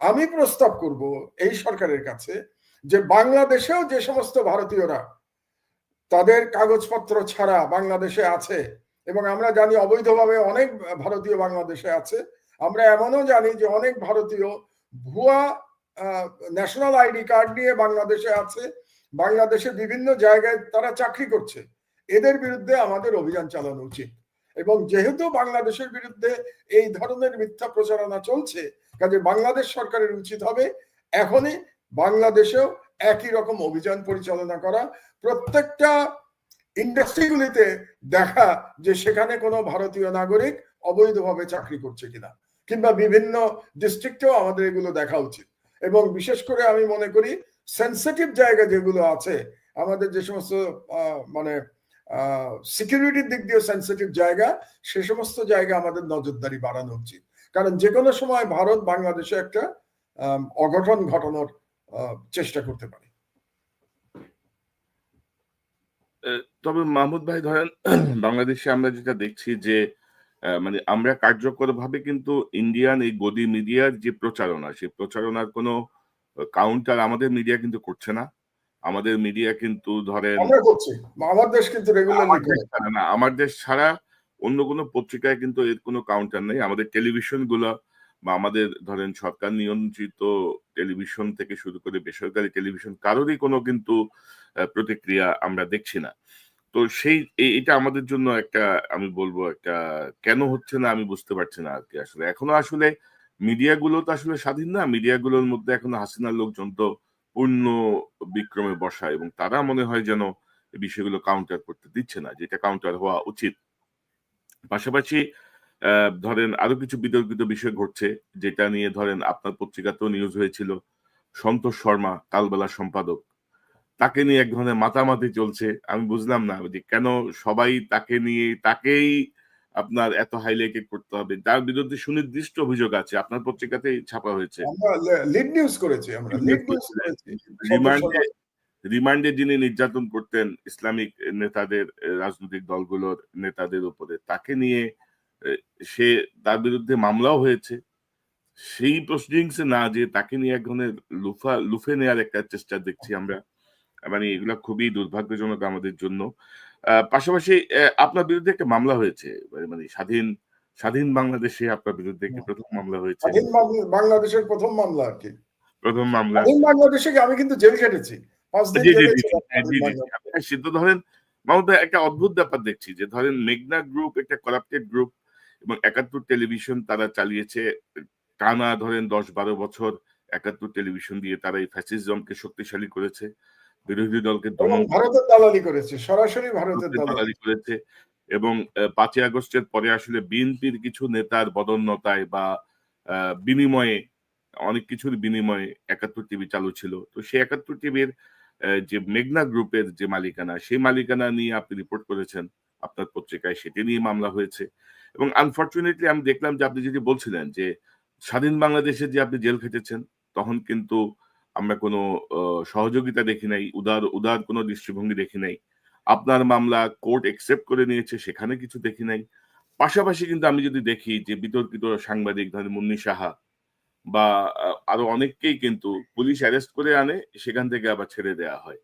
আমি প্রস্তাব করব এই সরকারের কাছে যে বাংলাদেশেও যে সমস্ত ভারতীয়রা তাদের কাগজপত্র ছাড়া বাংলাদেশে আছে, এবং আমরা জানি অবৈধভাবে অনেক ভারতীয় বাংলাদেশে আছে, আমরা এমনও জানি যে অনেক ভারতীয় ভুয়া ন্যাশনাল আইডি কার্ড নিয়ে বাংলাদেশে আছে, বাংলাদেশে বিভিন্ন জায়গায় তারা চাকরি করছে, এদের বিরুদ্ধে আমাদের অভিযান চালানো উচিত। এবং যেহেতু বাংলাদেশের বিরুদ্ধে এই ধরনের মিথ্যা প্রচারণা চলছে, কাজে বাংলাদেশ সরকারের উচিত হবে এখনই বাংলাদেশেও একই রকম অভিযান পরিচালনা করা, প্রত্যেকটা ইন্ডাস্ট্রিগুলিতে দেখা যে সেখানে কোনো ভারতীয় নাগরিক অবৈধভাবে চাকরি করছে কিনা, কিংবা বিভিন্ন ডিস্ট্রিক্টেও আমাদের এগুলো দেখা উচিত। এবং বিশেষ করে আমি মনে করি সেন্সিটিভ জায়গা যেগুলো আছে, আমাদের যে সমস্ত মানে সিকিউরিটির দিক দিয়ে সেন্সিটিভ জায়গা, সে সমস্ত জায়গা আমাদের নজরদারি বাড়ানো উচিত। কারণ যে কোনো সময় ভারত বাংলাদেশে একটা অঘটন ঘটানোর চেষ্টা করতে পারে। তবে মাহমুদ ভাই ধরেন বাংলাদেশে আমরা যেটা দেখছি যে মানে আমরা কার্যকরভাবে কিন্তু ইন্ডিয়ান এই গদি মিডিয়ার যে প্রচারণা, সেই প্রচারণার কোনো কাউন্টার আমাদের মিডিয়া কিন্তু করছে না। আমাদের মিডিয়া কিন্তু ধরেন আমরা করছি, আমার দেশ কিন্তু রেগুলারলি করে না, আমার দেশ ছাড়া অন্য কোনো পত্রিকায় কিন্তু এর কোনো কাউন্টার নেই। আমাদের টেলিভিশন গুলো বা আমাদের ধরেন সরকার নিয়ন্ত্রিত টেলিভিশন থেকে শুরু করে বেসরকারি টেলিভিশন, কারোরই কোনো কিন্তু প্রতিক্রিয়া আমরা দেখছি না। তো সেই এটা আমাদের জন্য একটা, আমি বলবো একটা, কেন হচ্ছে না আমি বুঝতে পারছি না আর কি। আসলে এখনো আসলে মিডিয়াগুলো তো আসলে স্বাধীন না। মিডিয়াগুলোর মধ্যে এখনো হাসিনার লোকজন তো পূর্ণ বিক্রমে বসা, এবং তারা মনে হয় যেন এই বিষয়গুলো কাউন্টার করতে দিচ্ছে না, যেটা কাউন্টার হওয়া উচিত। পাশাপাশি ধরেন আরো কিছু বিতর্কিত বিষয় ঘটছে, যেটা নিয়ে ধরেন আপনার পত্রিকাতেও নিউজ হয়েছিল। সন্তোষ শর্মা কালবেলা সম্পাদক, তাকে নিয়ে এক ধরনের মাতামাতি চলছে। আমি বুঝলাম না যে কেন সবাই তাকে নিয়ে, তাকেই আপনার এত হাইলাইটেড করতে হবে, যার বিরুদ্ধে সুনির্দিষ্ট অভিযোগ আছে। আপনার পত্রিকাতেই ছাপা হয়েছে। আমরা লিড নিউজ করেছি, আমরা লিড নিউজ করেছি। রিমান্ডে রিমান্ডে যিনি নির্যাতন করতেন ইসলামিক নেতাদের, রাজনৈতিক দলগুলোর নেতাদের উপরে, তাকে নিয়ে সে, তার বিরুদ্ধে মামলাও হয়েছে। সেই প্রসিডিংসে না, যে তাকে নিয়ে এক ধরনের লুফে নেওয়ার একটা চেষ্টা দেখছি আমরা। মানে এগুলা খুবই দুর্ভাগ্যজনক আমাদের জন্য। পাশাপাশি আপনার বিরুদ্ধে একটা মামলা হয়েছে, মানে স্বাধীন স্বাধীন বাংলাদেশে আপনার বিরুদ্ধে একটি প্রথম মামলা হয়েছে। স্বাধীন বাংলাদেশের প্রথম মামলা আর কি। প্রথম মামলা। স্বাধীন বাংলাদেশে আমি কিন্তু জেল খেটেছি, 5 দিন জেলে ছিলাম। সিদ্ধ ধরেন মামুদ ভাই, একটা অদ্ভুত ব্যাপার দেখছি যে ধরেন মেঘনা গ্রুপ একটা করাপ্টেড গ্রুপ, এবং 71 টেলিভিশন তারা চালিয়েছে টানা ধরেন 10-12 বছর। 71 টেলিভিশন দিয়ে তারা এই ফ্যাসিজমকে শক্তিশালী করেছে, বিরোধী দলকে দমন, ভারতের দালালি করেছে, সরাসরি ভারতের দালালি করেছে। এবং 5ই আগস্টের পরে আসলে বিএনপির কিছু নেতার বদন্যতায় বা বিনিময়ে, অনেক কিছুর বিনিময়ে 71 টিভি চালু ছিল। তো সেই 71 টিভির যে মেঘনা গ্রুপের যে মালিকানা, সেই মালিকানা নিয়ে আপনি রিপোর্ট করেছেন আপনার পত্রিকায়, সেটি নিয়ে মামলা হয়েছে। এবং আনফরচুনেটলি আমি দেখলাম যে আপনি যেটি বলছিলেন যে স্বাধীন বাংলাদেশে যে আপনি জেল খেটেছেন, তখন কিন্তু আমরা কোনো সহযোগিতা দেখি নাই, উদার কোনো দৃষ্টিভঙ্গি দেখি নাই। আপনার মামলা কোর্ট একসেপ্ট করে নিয়েছে, সেখানে কিছু দেখি নাই। পাশাপাশি কিন্তু আমি যদি দেখি যে বিতর্কিত সাংবাদিক ধরেন মুন্নি সাহা, বা আরো অনেককেই কিন্তু পুলিশ অ্যারেস্ট করে আনে, সেখান থেকে আবার ছেড়ে দেওয়া হয়।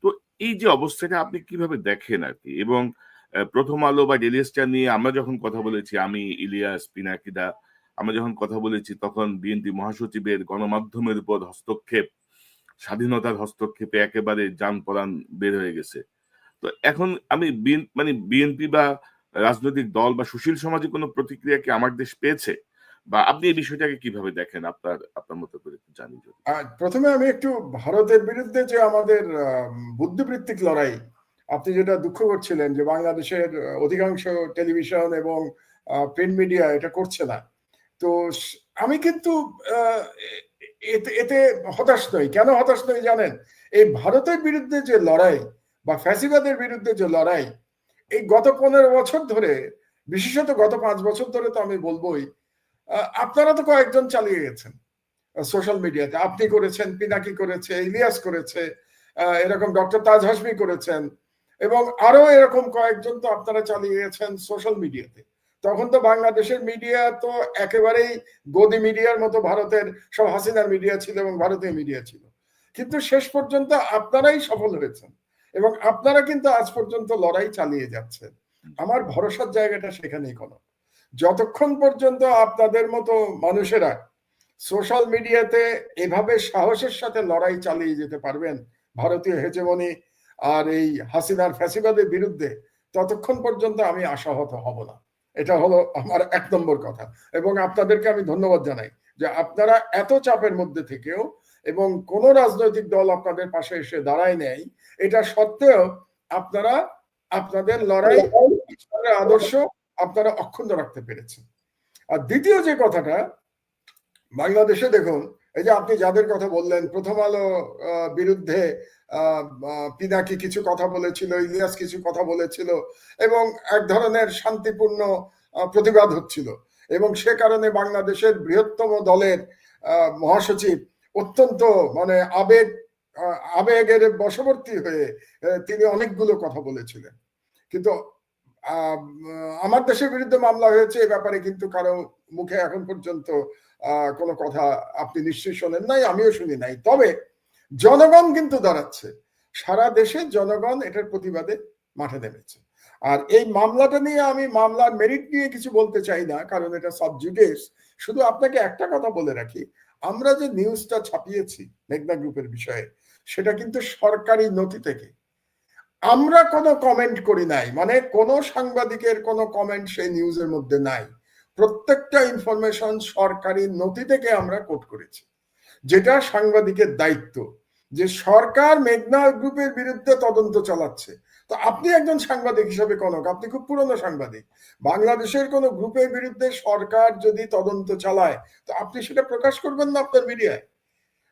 তো এই যে অবস্থাটা আপনি কিভাবে দেখেন আর কি? এবং প্রথম আলো বা ডেইলি স্টার নিয়ে আমরা যখন কথা বলেছি, আমি, ইলিয়াস, পিনাকিদা, আমরা যখন কথা বলেছি, তখন বিএনপি মহাসচিবের গণমাধ্যমের উপর হস্তক্ষেপ, স্বাধীনতার হস্তক্ষেপে একেবারে যান পরাণ বের হয়ে গেছে। তো এখন আমি মানে বিএনপি বা রাজনৈতিক দল বা সুশীল সমাজে কোনো প্রতিক্রিয়া কি আমার দেশ পেয়েছে? বা আপনি এই বিষয়টাকে কিভাবে দেখেন? আপনার আপনার মতো করে একটু জানি যদি। প্রথমে আমি একটু ভারতের বিরুদ্ধে যে আমাদের বুদ্ধিবৃত্তিক লড়াই, আপনি যেটা দুঃখ করছিলেন যে বাংলাদেশের অধিকাংশ টেলিভিশন এবং প্রিন্ট মিডিয়া এটা করছে না। তো আমি কিন্তু আহ, এতে এতে হতাশ নই। কেন হতাশ নই জানেন? এই ভারতের বিরুদ্ধে যে লড়াই বা ফ্যাসিবাদের বিরুদ্ধে যে লড়াই, এই গত 15 বছর ধরে, বিশেষত গত 5 বছর ধরে তো আমি বলবোই, আপনারা তো কয়েকজন চালিয়ে গেছেন সোশ্যাল মিডিয়াতে। আপনি করেছেন, পিনাকি করেছে, ইলিয়াস করেছে, এরকম ডক্টর তাজ হাসমি করেছেন, এবং আরো এরকম কয়েকজন তো আপনারা চালিয়ে গেছেন সোশ্যাল মিডিয়াতে। তখন তো বাংলাদেশের মিডিয়া তো একেবারেই গদি মিডিয়ার মতো ভারতের সব হাসিনার মিডিয়া ছিল এবং ভারতীয় মিডিয়া ছিল। কিন্তু শেষ পর্যন্ত আপনারাই সফল হয়েছেন এবং আপনারা কিন্তু আজ পর্যন্ত লড়াই চালিয়ে যাচ্ছেন। আমার ভরসার জায়গাটা সেখানেই। কোনো যতক্ষণ পর্যন্ত আপনাদের মতো মানুষেরা সোশ্যাল মিডিয়াতে এভাবে সাহসের সাথে লড়াই চালিয়ে যেতে পারবেন ভারতীয় হেজেমনি আর এই হাসিনার ফ্যাসিবাদের বিরুদ্ধে, ততক্ষণ পর্যন্ত আমি আশাহত হব না। এটা হলো আমার 1 নম্বর কথা। এবং আপনাদেরকে আমি ধন্যবাদ জানাই যে আপনারা এত চাপের মধ্যে থেকেও এবং কোন রাজনৈতিক দল আপনাদের পাশে এসে দাঁড়ায় নেই, এটা সত্ত্বেও আপনারা আপনাদের লড়াই, আদর্শ আপনারা অক্ষুণ্ণ রাখতে পেরেছেন। আর দ্বিতীয় যে কথাটা, বাংলাদেশে দেখুন, এই যে আপনি যাদের কথা বললেন, প্রথম আলো বিরুদ্ধে পিনাকি কিছু কথা বলেছিল, ইলিয়াস কিছু কথা বলেছিল, এবং এক ধরনের শান্তিপূর্ণ প্রতিবাদ হচ্ছিল, এবং সে কারণে বাংলাদেশের বৃহত্তম দলের মহাসচিব অত্যন্ত মানে আবেগের বশবর্তী হয়ে তিনি অনেকগুলো কথা বলেছিলেন। কিন্তু আমার দেশের বিরুদ্ধে মামলা হয়েছে, এ ব্যাপারে কিন্তু কারো মুখে এখন পর্যন্ত কোনো কথা আপনি নিশ্চয়ই শোনেন নাই, আমিও শুনি নাই। তবে জনগণ কিন্তু দাঁড়াচ্ছে, সারা দেশের জনগণ এটার প্রতিবাদে মাঠে নেমেছে। আর এই মামলাটা নিয়ে আমি মামলার মেরিট নিয়ে কিছু বলতে চাই না, কারণ এটা সাব জুডিস। শুধু আপনাকে একটা কথা বলে রাখি, আমরা যে নিউজটা ছাপিয়েছি মেঘনা গ্রুপের বিষয়ে, সেটা কিন্তু সরকারি নথি থেকে। আমরা কোনো কমেন্ট করি নাই, মানে কোনো সাংবাদিকের কোনো কমেন্ট সেই নিউজের মধ্যে নাই। প্রত্যেকটা ইনফরমেশন সরকারি নথি থেকে আমরা কোট করেছি, যেটা সাংবাদিকের দায়িত্ব। যে সরকার মেঘনা গ্রুপের বিরুদ্ধে তদন্ত চালাচ্ছে, তো আপনি একজন সাংবাদিক হিসেবে কনক, আপনি খুব পুরনো সাংবাদিক, বাংলাদেশের কোন গ্রুপের বিরুদ্ধে সরকার যদি তদন্ত চালায়, তো আপনি সেটা প্রকাশ করবেন না আপনার মিডিয়ায়?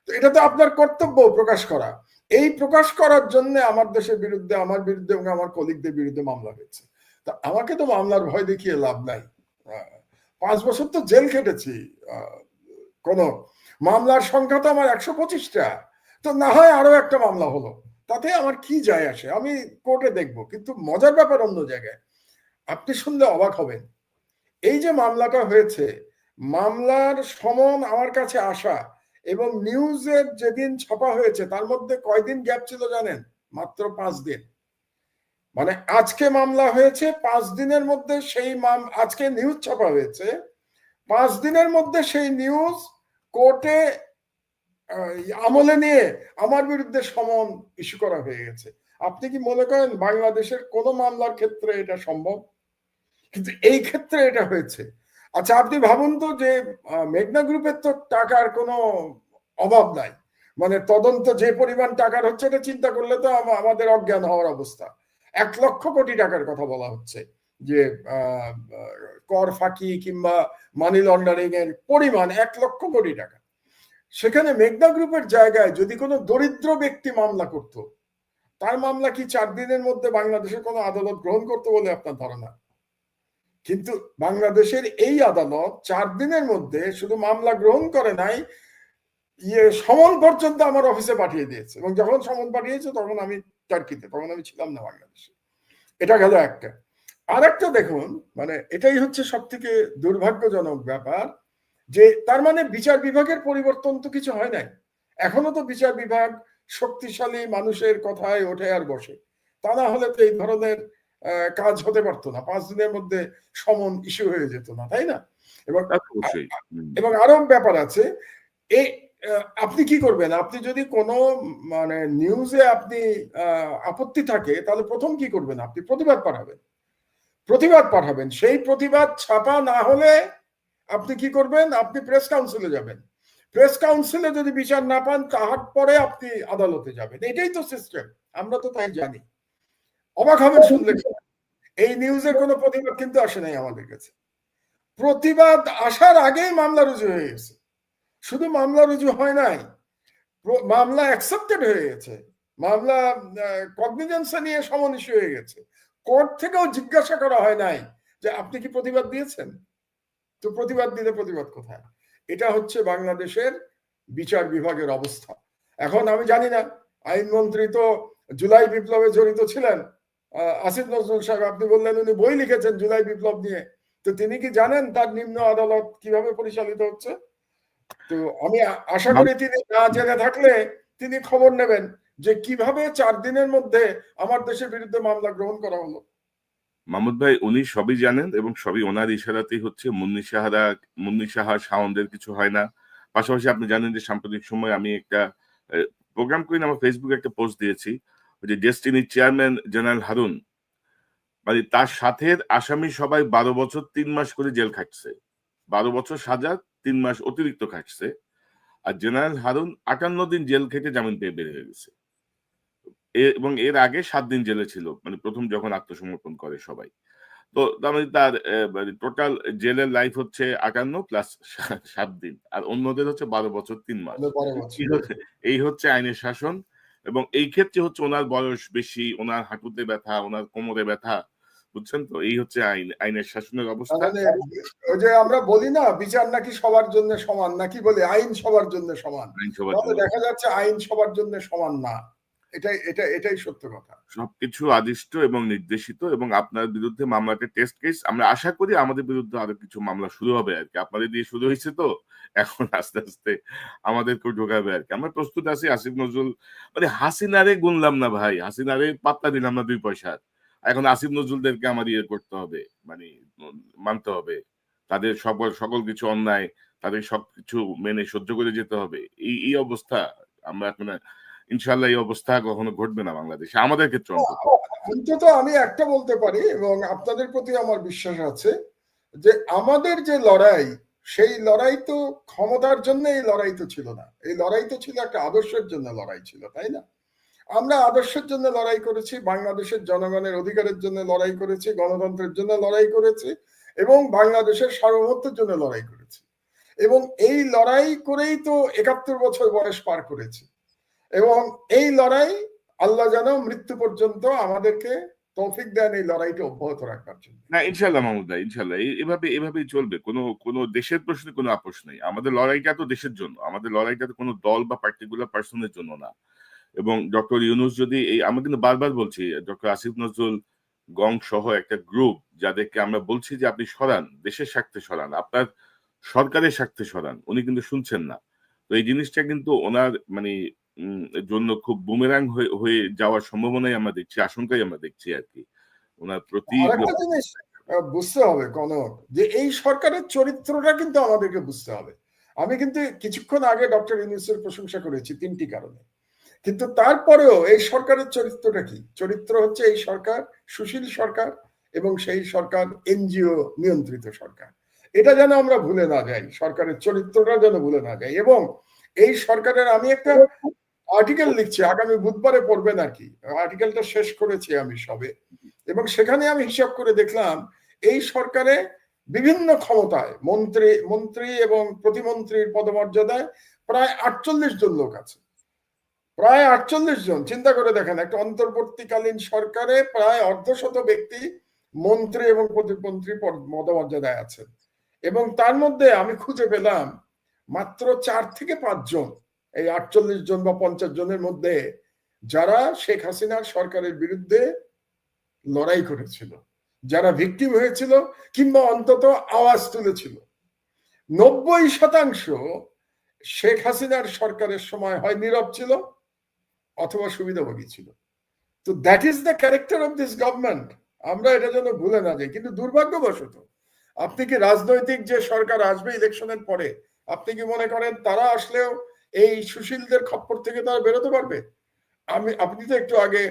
তো এটা তো আপনার কর্তব্য প্রকাশ করা। এই প্রকাশ করার জন্য আমার দেশের বিরুদ্ধে, আমার বিরুদ্ধে এবং আমার কলিগদের বিরুদ্ধে মামলা হয়েছে। তা আমাকে তো মামলার ভয় দেখিয়ে লাভ নাই। 5 বছর তো জেল খেটেছি, কোন মামলার সংখ্যা তো আমার 125টা। তো না হয় আরো একটা মামলা হলো, তাতে আমার কি যায় আসে, আমি কোর্টে দেখবো। কিন্তু মজার ব্যাপার অন্য জায়গায়। আপনি শুনলে অবাক হবেন, এই যে মামলাটা হয়েছে, মামলার সমন আমার কাছে আসা এবং নিউজের যেদিন ছাপা হয়েছে তার মধ্যে কয়দিন গ্যাপ ছিল জানেন? মাত্র 5 দিন। মানে আজকে মামলা হয়েছে, 5 দিনের মধ্যে সেই আজকে নিউজ ছাপা হয়েছে, 5 দিনের মধ্যে সেই নিউজ কোর্টে আমলে নিয়ে আমার বিরুদ্ধে সমন ইস্যু করা হয়ে গেছে। আপনি কি মনে করেন বাংলাদেশের কোন মামলার ক্ষেত্রে এটা সম্ভব? কিন্তু এই ক্ষেত্রে এটা হয়েছে। আচ্ছা, আপনি ভাবুন তো যে মেঘনা গ্রুপের তো টাকার কোনো অভাব নাই। মানে তদন্ত যে পরিমাণ টাকার হচ্ছে, এটা চিন্তা করলে তো আমাদের অজ্ঞান হওয়ার অবস্থা। 1 লক্ষ কোটি টাকার কথা বলা হচ্ছে, যে কর ফাঁকি কিংবা মানি লন্ডারিং এর পরিমাণ 1 লক্ষ কোটি টাকা। সেখানে মেঘনা গ্রুপের জায়গায় যদি কোনো দরিদ্র ব্যক্তি মামলা করত, তার মামলা কি 4 দিনের মধ্যে বাংলাদেশের কোনো আদালত গ্রহণ করতে বলে আপনার ধারণা? কিন্তু বাংলাদেশের এই আদালত 4 দিনের মধ্যে শুধু মামলা গ্রহণ করে নাই, সমন পর্যন্ত আমার অফিসে পাঠিয়ে দিয়েছে। এবং যখন সমন পাঠিয়েছে তখন আমি টার্কিতে, তখন আমি ছিলাম না বাংলাদেশে। এটা গেল একটা। আর একটা দেখুন, মানে এটাই হচ্ছে সব থেকে দুর্ভাগ্যজনক ব্যাপার, যে তার মানে বিচার বিভাগের পরিবর্তন তো কিছু হয় নাই, এখনো তো বিচার বিভাগ শক্তিশালী মানুষের কথায় ওঠে আর বসে, তা না হলে তো এই ধরনের কাজ হতে পারতো না, 5 দিনের মধ্যে সমন ইস্যু হয়ে যেত না, তাই না? এবং অবশ্যই। এবং আরো ব্যাপার আছে, এই আপনি কি করবেন, আপনি যদি কোনো মানে নিউজে আপনি আপত্তি থাকে তাহলে প্রথম কি করবেন, আপনি প্রতিবাদ পাঠাবেন, সেই প্রতিবাদ ছাপা না হলে আপনি কি করবেন, আপনি প্রেস কাউন্সিলে যাবেন, প্রেস কাউন্সিলে যদি বিচার না পান তাহার পরে আপনি আদালতে যাবেন, এটাই তো সিস্টেম, আমরা তো তাই জানি। অবাক হবেন শুনলে, এই নিউজের কোনো প্রতিবাদ কিন্তু আসে নাই আমাদের কাছে, প্রতিবাদ আসার আগেই মামলা রুজু হয়ে গেছে, শুধু মামলা রুজু হয় নাই, মামলা অ্যাকসেপ্টেড হয়ে গেছে, মামলা কগনিজেন্সে নিয়ে সমন ইস্যু হয়ে গেছে, কোর্ট থেকেও জিজ্ঞাসা করা হয় নাই যে আপনি কি প্রতিবাদ দিয়েছেন, তো প্রতিবাদ দিলে প্রতিবাদ কোথায়? এটা হচ্ছে বাংলাদেশের বিচার বিভাগের অবস্থা। এখন আমি জানি না, আইনমন্ত্রী তো জুলাই বিপ্লবে জড়িত ছিলেন, আসিফ নজরুল সাহেব, আপনি বললেন উনি বই লিখেছেন জুলাই বিপ্লব নিয়ে, তো তিনি কি জানেন তার নিম্ন আদালত কিভাবে পরিচালিত হচ্ছে? তো আমি আশা করি তিনি না জেনে থাকলে তিনি খবর নেবেন যে কিভাবে 4 দিনের মধ্যে আমার দেশের বিরুদ্ধে মামলা গ্রহণ করা হলো। মাহমুদ ভাই উনি সবই জানেন এবং সবই ওনার ইশারাতেই হচ্ছে। মুন্নি সাহা সাউন্ডের কিছু হয় না। পাশাপাশি আপনি জানেন যে সাম্প্রতিক সময়ে আমি একটা প্রোগ্রাম করি না, আমার ফেসবুকে একটা পোস্ট দিয়েছি। ওই যে ডেস্টিনির চেয়ারম্যান জেনারেল হারুন, মানে তার সাথে আসামি সবাই 12 বছর 3 মাস করে জেল খাটছে। 12 বছর সাজা, 3 মাস অতিরিক্ত খাটছে। আর জেনারেল হারুন 58 দিন জেল খেটে জামিন পেয়ে বের হয়ে গেছে। এবং এর আগে 7 দিন জেলে ছিল। মানে ১ম যখন আত্মসমর্পণ করে সবাই। তো তার মানে তার মানে টোটাল জেলের লাইফ হচ্ছে ৫৮ প্লাস ৭ দিন। আর অন্যদের হচ্ছে ১২ বছর ৩ মাস। 12 বছর। এই হচ্ছে আইনের শাসন। এবং এই ক্ষেত্রে হচ্ছে উনার বয়স বেশি, উনার হাঁটুতে ব্যথা, উনার কোমরে ব্যথা। বুঝছেন তো? এই হচ্ছে আইনের শাসনের অবস্থা। মানে ওই যে আমরা বলি না বিচার নাকি সবার জন্য সমান, নাকি বলি আইন সবার জন্য সমান, আইন সবার তাহলে জন্য। দেখা যাচ্ছে আইন সবার জন্য সমান না, এটাই সত্য কথা। সবকিছু আদিষ্ট এবং নির্দেশিত এবং আপনার বিরুদ্ধে মামলাটা টেস্ট কেস। আমরা আশা করি আমাদের বিরুদ্ধে আরো কিছু মামলা শুরু হবে আরকি। আপনাদের দিয়ে শুরু হইছে তো, এখন আস্তে, আস্তে আমাদেরকেও ঢোকাবে আরকি। আমরা প্রস্তুত আছি। আসিফ নজরুল মানে হাসিনারে গুনলাম না ভাই। হাসিনারে পাত্তা দিলাম না ২ পয়সার। এখন আসিফ নজরুলদেরকে আমার ইয়ে করতে হবে। মানে মানতে হবে। তাদের সকল কিছু অন্যায়, তাদের সবকিছু মেনে সহ্য করে যেতে হবে। এই অবস্থা আমরা এখন ইনশাআল্লাহ এই অবস্থা কখনো ঘটবে না বাংলাদেশে। আমাদের ক্ষেত্রে অন্তত। অন্তত আমি একটা বলতে পারি এবং আপনাদের প্রতি আমার বিশ্বাস আছে যে আমাদের যে লড়াই, সেই লড়াই তো ক্ষমতার জন্য এই লড়াই তো ছিল না, এই লড়াই তো ছিল একটা আদর্শের জন্য লড়াই ছিল, তাই না? আমরা আদর্শের জন্য লড়াই করেছি, বাংলাদেশের জনগণের অধিকারের জন্য লড়াই করেছি, গণতন্ত্রের জন্য লড়াই করেছি এবং বাংলাদেশের সার্বভৌমত্বের জন্য লড়াই করেছি, এবং এই লড়াই করেই তো ৭১ বছর বয়স পার করেছি, এবং এই লড়াই আল্লাহ যেন মৃত্যু পর্যন্ত আমাদেরকে তৌফিক দেন এই লড়াইটা অব্যাহত রাখার জন্য। না ইনশাআল্লাহ মাহমুদ ভাই, ইনশাআল্লাহ। এভাবেই চলবে। কোনো দেশের প্রশ্নে কোনো আপোস নেই। আমাদের লড়াইটা তো দেশের জন্য। আমাদের লড়াইটা তো কোনো দল বা পার্টিকুলার পারসনের জন্য না। এবং ডক্টর ইউনূস যদি আমরা কিন্তু বারবার বলছি ডক্টর আসিফ নজরুল গং সহ একটা গ্রুপ যাদেরকে আমরা বলছি যে আপনি সরান, দেশের স্বার্থে সরান, আপনার সরকারের স্বার্থে সরান। উনি কিন্তু শুনছেন না। তো এই জিনিসটা কিন্তু ওনার মানে জন্য খুব বুমেরাং হয়ে যাওয়ার সম্ভাবনাই আমরা দেখছি, আশঙ্কাই আমরা দেখছি আরকি। উনার প্রতি আরেকটা জিনিস বুঝতে হবে কনক, যে এই সরকারের চরিত্রটা কিন্তু আমাদেরকে বুঝতে হবে। আমি কিন্তু কিছুক্ষণ আগে ডক্টর ইউনূসের প্রশংসা করেছি ৩টি কারণে, কিন্তু তারপরেও এই সরকারের চরিত্রটা কি? চরিত্র হচ্ছে এই সরকার সুশীল সরকার এবং সেই সরকার এনজিও নিয়ন্ত্রিত সরকার। এটা যেন আমরা ভুলে না যাই, সরকারের চরিত্রটা যেন ভুলে না যাই। এবং এই সরকারের আমি একটা আর্টিকেল লিখছি, আগামী বুধবারে পড়বেন আর কি, আর্টিকেলটা শেষ করেছি আমি সবে, এবং সেখানে আমি হিসাব করে দেখলাম এই সরকারে বিভিন্ন ক্ষমতায় মন্ত্রী এবং প্রতিমন্ত্রীর পদমর্যাদায় প্রায় ৪৮ জন লোক আছে, প্রায় ৪৮ জন। চিন্তা করে দেখেন, একটা অন্তর্বর্তীকালীন সরকারে প্রায় অর্ধশত ব্যক্তি মন্ত্রী এবং প্রতিমন্ত্রী পদমর্যাদায় আছেন, এবং তার মধ্যে আমি খুঁজে পেলাম মাত্র ৪ থেকে ৫ জন এই ৪৮ জন বা ৫০ জনের মধ্যে যারা শেখ হাসিনার সরকারের বিরুদ্ধে লড়াই করেছিল, যারা ভিকটিম হয়েছিল কিংবা অন্তত আওয়াজ তুলেছিল। 90% শেখ হাসিনার সরকারের সময় হয় নীরব ছিল অথবা সুবিধাভোগী ছিল। তো that is the character of this government. আমরা এটা যেন ভুলে না যাই। কিন্তু দুর্ভাগ্যবশত আপনি কি রাজনৈতিক যে সরকার আসবে ইলেকশনের পরে, আপনি কি মনে করেন তারা আসলেও এই সুশীলদের খপ্পর থেকে তারা বেরোতে পারবে? আপনি তো একটু আগে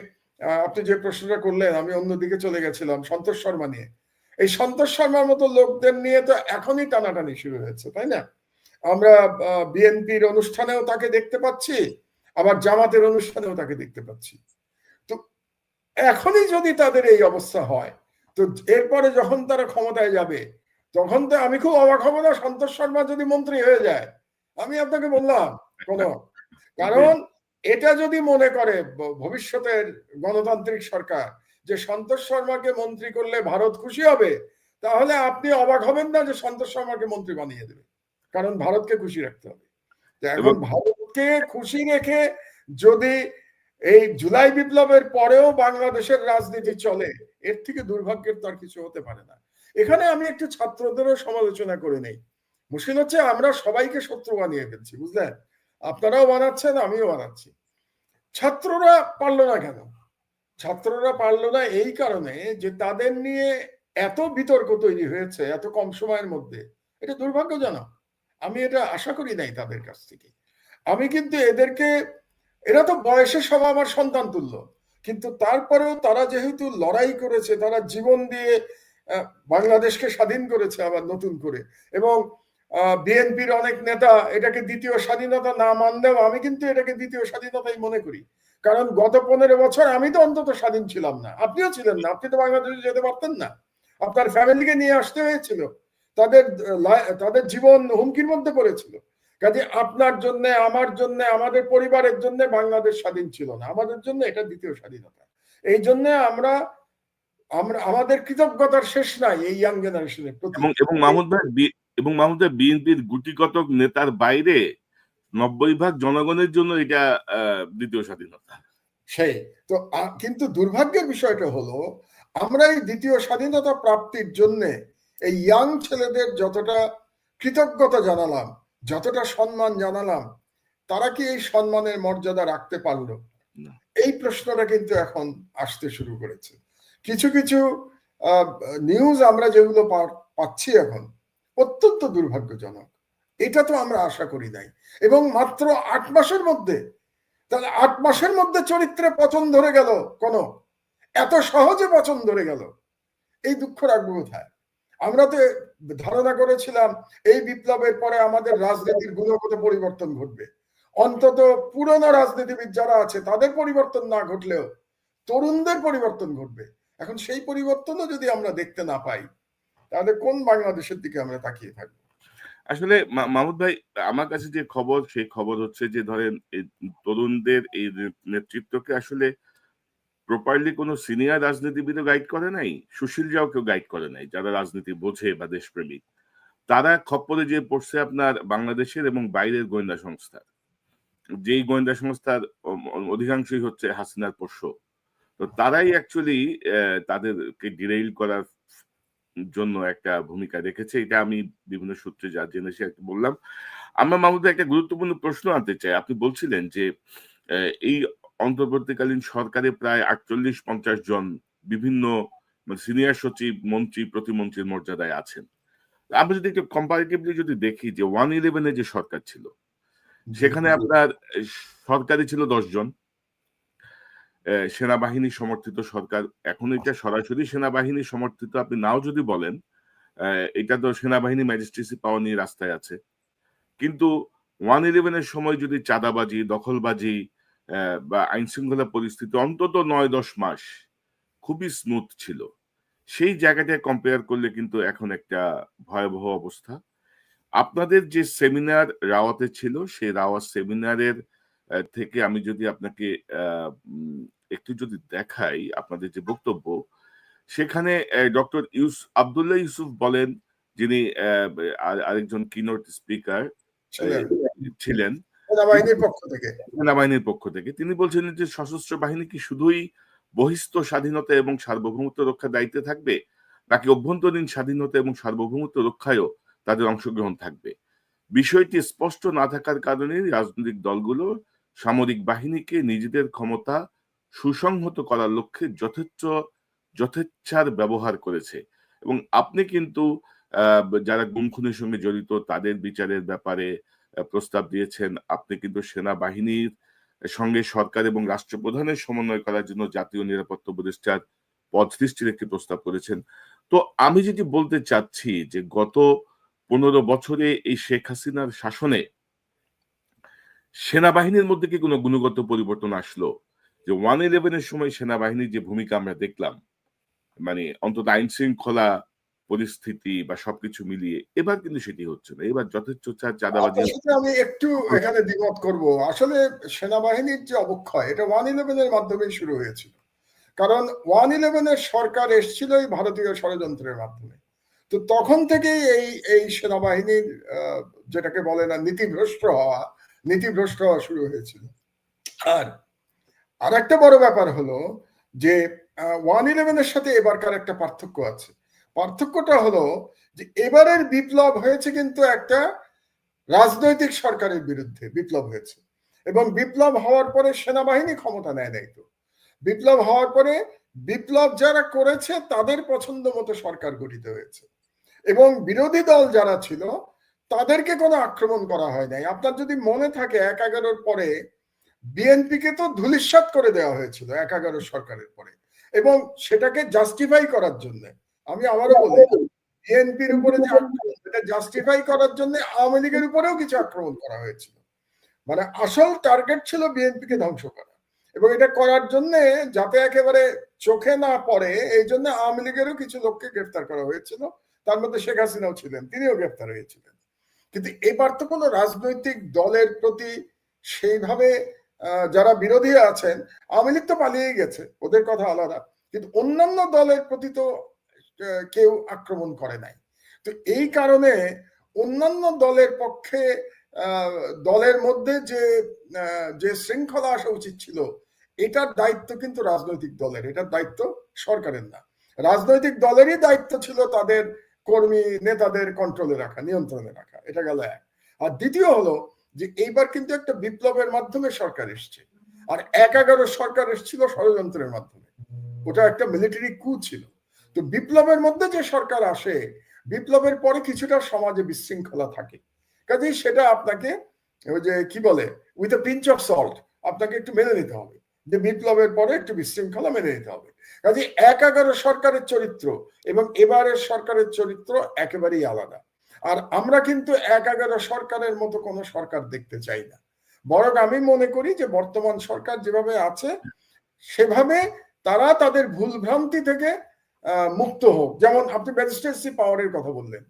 আপনি যে প্রশ্নটা করলেন, আমি অন্যদিকে চলে গেছিলাম সন্তোষ শর্মা নিয়ে। এই সন্তোষ শর্মার মতো লোকদের নিয়ে তো এখনই টানাটানি শুরু হয়েছে, তাই না? আমরা বিএনপির অনুষ্ঠানেও তাকে দেখতে পাচ্ছি, আবার জামাতের অনুষ্ঠানেও তাকে দেখতে পাচ্ছি। তো এখনই যদি তাদের এই অবস্থা হয়, তো এরপরে যখন তারা ক্ষমতায় যাবে, তখন তো আমি খুব অবাক হব না সন্তোষ শর্মা যদি মন্ত্রী হয়ে যায়। আমি আপনাকে বললাম কোন, কারণ এটা যদি মনে করে ভবিষ্যতের গণতান্ত্রিক সরকার যে সন্তোষ শর্মাকে মন্ত্রী করলে ভারত খুশি হবে, তাহলে আপনি অবাক হবেন না যে সন্তোষ শর্মাকে মন্ত্রী বানিয়ে দেবে। কারণ ভারতকে খুশি রাখতে হবে। এখন ভারতকে খুশি রেখে যদি এই জুলাই বিপ্লবের পরেও বাংলাদেশের রাজনীতি চলে, এর থেকে দুর্ভাগ্যের তো আর কিছু হতে পারে না। এখানে আমি একটু ছাত্রদেরও সমালোচনা করে নেই। মুশকিল হচ্ছে আমরা সবাইকে শত্রু বানিয়ে ফেলছি, বুঝলেন? আপনারাও বানাচ্ছেন, আমিও বানাচ্ছি। ছাত্ররা পারলো না কেন? ছাত্ররা পারলো না এই কারণে যে তাদের নিয়ে এত বিতর্ক তৈরি হয়েছে এত কম সময়ের মধ্যে। এটা দুর্ভাগ্যজনক। আমি এটা আশা করি নাই তাদের কাছ থেকে। আমি কিন্তু এদেরকে, এরা তো বয়সে সব আমার সন্তান তুল্য, কিন্তু তারপরেও তারা যেহেতু লড়াই করেছে, তারা জীবন দিয়ে বাংলাদেশকে স্বাধীন করেছে আবার নতুন করে, এবং বিএনপির অনেক নেতা এটাকে দ্বিতীয় স্বাধীনতা না মানলেও আমি কিন্তু এটাকে দ্বিতীয় স্বাধীনতাই মনে করি। কারণ গত 15 বছর আমি তো অন্তত স্বাধীন ছিলাম না, আপনিও ছিলেন না। আপনি তো বাংলাদেশে যেতে পারতেন না, আপনার ফ্যামিলিকে নিয়ে আসতে হয়েছিল, তাদের তাদের জীবন হুমকির মধ্যে পড়েছিল। কাজে আপনার জন্য, আমার জন্য, আমাদের পরিবারের জন্য বাংলাদেশ স্বাধীন ছিল না, আমাদের জন্য এটা দ্বিতীয় স্বাধীনতা। এই জন্য আমরা আমরা আমাদের কৃতজ্ঞতার শেষ নাই এই ইয়াং জেনারেশনের প্রতি। এবং মাহমুদ ভাই বিএনপির গুটিকতক নেতার বাইরে 90% জনগণের জন্য এটা দ্বিতীয় স্বাধীনতা। সেই তো কিন্তু দুর্ভাগ্যের বিষয়টা হলো আমরা এই দ্বিতীয় স্বাধীনতা প্রাপ্তির জন্য এই ইয়াং ছেলেদের যতটা কৃতজ্ঞতা জানালাম, যতটা সম্মান জানালাম, তারা কি এই সম্মানের মর্যাদা রাখতে পারলো? এই প্রশ্নটা কিন্তু এখন আসতে শুরু করেছে। কিছু কিছু নিউজ আমরা যেগুলো পাচ্ছি এখন অত্যন্ত দুর্ভাগ্যজনক। এটা তো আমরা আশা করি নাই। এবং মাত্র 8 মাসের মধ্যে, তাহলে 8 মাসের মধ্যে চরিত্রে পচন ধরে গেল, কোন এত সহজে পচন ধরে গেল, এই দুঃখ রাখবো কোথায়? আমরা তো ধারণা করেছিলাম এই বিপ্লবের পরে আমাদের রাজনীতির গুণগত পরিবর্তন ঘটবে। অন্তত পুরনো রাজনীতিবিদ যারা আছে তাদের পরিবর্তন না ঘটলেও তরুণদের পরিবর্তন ঘটবে। এখন সেই পরিবর্তনও যদি আমরা দেখতে না পাই, তাহলে কোন বাংলাদেশের দিকে আমরা তাকিয়ে থাকবো? আসলে মাহমুদ ভাই, আমার কাছে যে খবর, সেই খবর হচ্ছে যে ধরেন এই তরুণদের এই নেতৃত্বকে আসলে প্রপারলি কোনো সিনিয়র রাজনীতিবিদও গাইড করে নাই, সুশীল যাও কেউ গাইড করে নাই, যারা রাজনীতি বোঝে বা দেশপ্রেমিক। তারা খপ্পরে যে পড়ছে আপনার বাংলাদেশের এবং বাইরের গোয়েন্দা সংস্থা, যেই গোয়েন্দা সংস্থার অধিকাংশই হচ্ছে হাসিনার পোষ্য। তো তারাই অ্যাকচুয়ালি তাদেরকে ডিরেইল করার জন্য একটা ভূমিকা রেখেছে। এটা আমি বিভিন্ন সূত্রে যা জেনেছি বললাম। আমরা মাহমুদ একটা গুরুত্বপূর্ণ প্রশ্ন আনতে চাই। আপনি বলছিলেন যে এই অন্তর্বর্তীকালীন সরকারে প্রায় ৪৮-৫০ জন বিভিন্ন সিনিয়র সচিব, মন্ত্রী, প্রতিমন্ত্রীর মর্যাদায় আছেন। আমরা যদি একটু কম্পারেটিভলি যদি দেখি যে 111 যে সরকার ছিল, সেখানে আপনার সরকারি ছিল 10 জন, সেনাবাহিনী সমর্থিত সরকার। এখন এটা সরাসরি সেনাবাহিনী সমর্থিত আপনি নাও যদি বলেন, এটা তো সেনাবাহিনী ম্যাজিস্ট্রেসি পাওয়ার নিয়ে রাস্তায় আছে। কিন্তু 111 এর সময় যদি চাঁদাবাজি, দখলবাজি বা আইন শৃঙ্খলা পরিস্থিতি অন্তত ৯-১০ মাস খুবই স্মুথ ছিল। সেই জায়গাটায় কম্পেয়ার করলে কিন্তু এখন একটা ভয়াবহ অবস্থা। আপনাদের যে সেমিনার রাওয়াতে ছিল, সেই রাওয়াত সেমিনারের থেকে আমি যদি আপনাকে একটু যদি দেখাই আপনাদের যে বক্তব্য, সেখানে ডক্টর আব্দুল্লাহ ইউসুফ বলেন, যিনি আরেকজন কিনোট স্পিকার ছিলেন সেনাবাহিনীর পক্ষ থেকে, তিনি বলছিলেন যে সশস্ত্র বাহিনী কি শুধুই বহিস্থ স্বাধীনতা এবং সার্বভৌমত্ব রক্ষার দায়িত্বে থাকবে, নাকি অভ্যন্তরীণ স্বাধীনতা এবং সার্বভৌমত্ব রক্ষায়ও তাদের অংশগ্রহণ থাকবে। বিষয়টি স্পষ্ট না থাকার কারণে রাজনৈতিক দলগুলো সামরিক বাহিনীকে নিজেদের ক্ষমতা সুসংহত করার লক্ষ্যে যথেচ্ছার ব্যবহার করেছে। এবং আপনি কিন্তু যারা গুম খুনের সঙ্গে জড়িত তাদের বিচারের ব্যাপারে প্রস্তাব দিয়েছেন। আপনি কিন্তু সেনাবাহিনীর সঙ্গে সরকার এবং রাষ্ট্রপ্রধানের সমন্বয় করার জন্য জাতীয় নিরাপত্তা উপদেষ্টার পদ সৃষ্টির একটি প্রস্তাব করেছেন। তো আমি যেটি বলতে চাচ্ছি যে গত 15 বছরে এই শেখ হাসিনার শাসনে সেনাবাহিনীর মধ্যে কি কোনো গুণগত পরিবর্তন আসলো? যে 1/11 এর সময় সেনাবাহিনীর যে ভূমিকা আমরা দেখলাম, মানে অন্তত আইন শৃঙ্খলা পরিস্থিতি বা সবকিছু মিলিয়ে এবার কিন্তু সেটি হচ্ছে না। এবার যথেচ্ছাচার, চাঁদাবাজি। আপনার সাথে আমি একটু এখানে দ্বিমত করব। আসলে সেনাবাহিনীর যে অবক্ষয় এটা 1/11 এর মাধ্যমেই শুরু হয়েছিল। কারণ 1/11 এর সরকার এসেছিল এই ভারতীয় ষড়যন্ত্রের মাধ্যমে। তো তখন থেকেই এই সেনাবাহিনীর যেটাকে বলে না নীতিভ্রষ্ট হওয়া শুরু হয়েছিল। আর একটা বড় ব্যাপার হলো যে 1/11 এর সাথে এবারকার একটা পার্থক্য আছে। পার্থক্যটা হলো যে এবারের বিপ্লব হয়েছে কিন্তু একটা রাজনৈতিক সরকারের বিরুদ্ধে বিপ্লব হয়েছে, এবং বিপ্লব হওয়ার পরে সেনাবাহিনী ক্ষমতা নেয় নাই। তো বিপ্লব হওয়ার পরে বিপ্লব যারা করেছে তাদের পছন্দ মতো সরকার গঠিত হয়েছে, এবং বিরোধী দল যারা ছিল তাদেরকে কোনো আক্রমণ করা হয় নাই। আপনার যদি মনে থাকে 1/11 পরে বিএনপিকে তো ধূলিসাৎ করে দেওয়া হয়েছিল 1/11 সরকারের পরে, এবং সেটাকে জাস্টিফাই করার জন্য আমি আবারও বলি বিএনপির উপরে যে আক্রমণ সেটা জাস্টিফাই করার জন্য আওয়ামী লীগের উপরেও কিছু আক্রমণ করা হয়েছিল। মানে আসল টার্গেট ছিল বিএনপিকে ধ্বংস করা, এবং এটা করার জন্য যাতে একেবারে চোখে না পড়ে এই জন্য আওয়ামী লীগেরও কিছু লোককে গ্রেফতার করা হয়েছিল, তার মধ্যে শেখ হাসিনাও ছিলেন, তিনিও গ্রেফতার হয়েছিলেন। কিন্তু এবার তো কোনো রাজনৈতিক দলের প্রতি সেইভাবে যারা বিরোধী আছেন, আওয়ামী লীগ তো পালিয়ে গেছে, ওদের কথা আলাদা, কিন্তু অন্যান্য দলের প্রতি তো কেউ আক্রমণ করে নাই। তো এই কারণে অন্যান্য দলের পক্ষে দলের মধ্যে যে শৃঙ্খলা আসা উচিত ছিল এটার দায়িত্ব কিন্তু রাজনৈতিক দলের, এটার দায়িত্ব সরকারের না। রাজনৈতিক দলেরই দায়িত্ব ছিল তাদের কর্মী নেতাদের কন্ট্রোলে রাখা, নিয়ন্ত্রণে রাখা। এটা গেল এক। আর দ্বিতীয় হলো যে এইবার কিন্তু একটা বিপ্লবের মাধ্যমে সরকার এসছে, আর 1/11 সরকার এসেছিল ষড়যন্ত্রের মাধ্যমে, ওটা একটা মিলিটারি কু ছিল। তো বিপ্লবের মধ্যে যে সরকার আসে, বিপ্লবের পরে কিছুটা সমাজে বিশৃঙ্খলা থাকে, কাজেই সেটা আপনাকে ওই যে কি বলে with a pinch of salt আপনাকে একটু মেনে নিতে হবে, যে বিপ্লবের পরে একটু বিশৃঙ্খলা মেনে নিতে হবে। কাজে 1/11 সরকারের চরিত্র এবং এবারের সরকারের চরিত্র একেবারেই আলাদা। আর আমরা কিন্তু 1/11 সরকারের মতো কোনো সরকার দেখতে চাই না, বরং আমি মনে করি যে বর্তমান সরকার যেভাবে আছে সেভাবে তারা তাদের ভুল ভ্রান্তি থেকে মুক্ত হোক। যেমন আপনি ম্যাজিস্ট্রেসি পাওয়ারের কথা বললেন,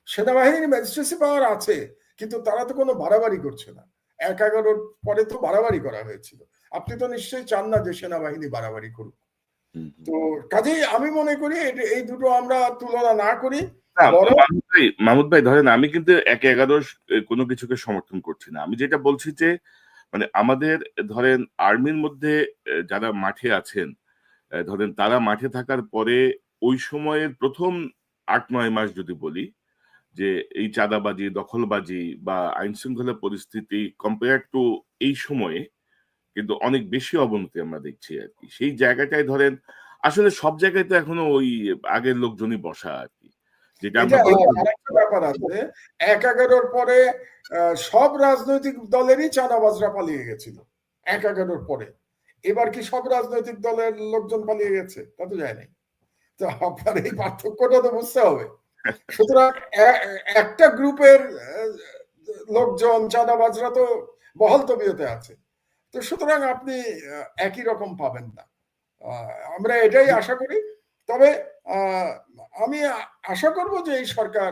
সেনাবাহিনীর ম্যাজিস্ট্রেসি পাওয়ার আছে, কিন্তু তারা তো কোনো বাড়াবাড়ি করছে না। 1/11 পরে তো বাড়াবাড়ি করা হয়েছিল, আপনি তো নিশ্চয়ই চান না যে সেনাবাহিনী বাড়াবাড়ি করুক। তো কাজেই আমি মনে করি এই দুটো আমরা তুলনা না করি। মাহমুদ ভাই ধরেন আমি কিন্তু 1/11 কোনো কিছুকে সমর্থন করছি না। আমি যেটা বলছি যে মানে আমাদের ধরেন আর্মির মধ্যে যারা মাঠে আছেন, ধরেন তারা মাঠে থাকার পরে ওই সময়ের প্রথম 8-9 মাস যদি বলি যে এই চাঁদাবাজি, দখলবাজি বা আইন শৃঙ্খলা পরিস্থিতি কম্পেয়ার টু এই সময়ে কিন্তু অনেক বেশি অবনতি আমরা দেখছি আর কি। সেই জায়গাটায় ধরেন আসলে সব জায়গায় তো এখনো ওই আগের লোকজনই বসা আর কি, যেটা আমরা আরেকটা ব্যাপার আছে, 1/11 পরে সব রাজনৈতিক দলেরই চাঁদাবাজরা পালিয়ে গেছিল 1/11 পরে। এবার কি সব রাজনৈতিক দলের লোকজন পালিয়ে গেছে? তা তো যায় নাই। তো আপনার এই পার্থক্যটা তো বুঝতে হবে। সুতরাং একটা গ্রুপের লোকজন চাঁদাবাজরা তো বহাল তবিয়তে আছে, তো সুতরাং আপনি একই রকম পাবেন না। আমরা এটাই আশা করি। তবে আমি আশা করব যে এই সরকার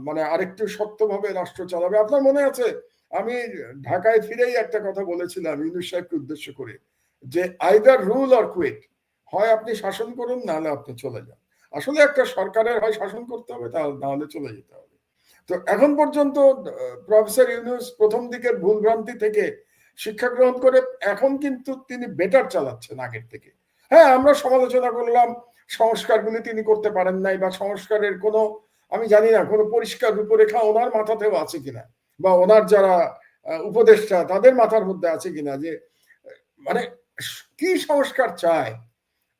মানে আরেকটু শক্তভাবে রাষ্ট্র চালাবে। আপনার মনে আছে আমি ঢাকায় ফিরেই একটা কথা বলেছিলাম ইউনূস সাহেবকে উদ্দেশ্য করে, যে আইদার রুল অর কুইট, হয় আপনি শাসন করুন নাহলে আপনি চলে যান। আসলে একটা সরকারের হয় শাসন করতে হবে, নাহলে চলে যেতে হবে। তো এখন পর্যন্ত প্রফেসর ইউনূস প্রথম দিকের ভুলভ্রান্তি থেকে শিক্ষা গ্রহণ করে এখন কিন্তু তিনি বেটার চালাচ্ছেন আগের থেকে। হ্যাঁ, আমরা সমালোচনা করলাম সংস্কারগুলি তিনি করতে পারেন নাই, বা সংস্কারের কোনো আমি জানি না কোনো পরিষ্কার রূপরেখা ওনার মাথাতেও আছে কিনা, বা ওনার যারা উপদেষ্টা তাদের মাথার মধ্যে আছে কিনা, যে মানে কি সংস্কার চায়,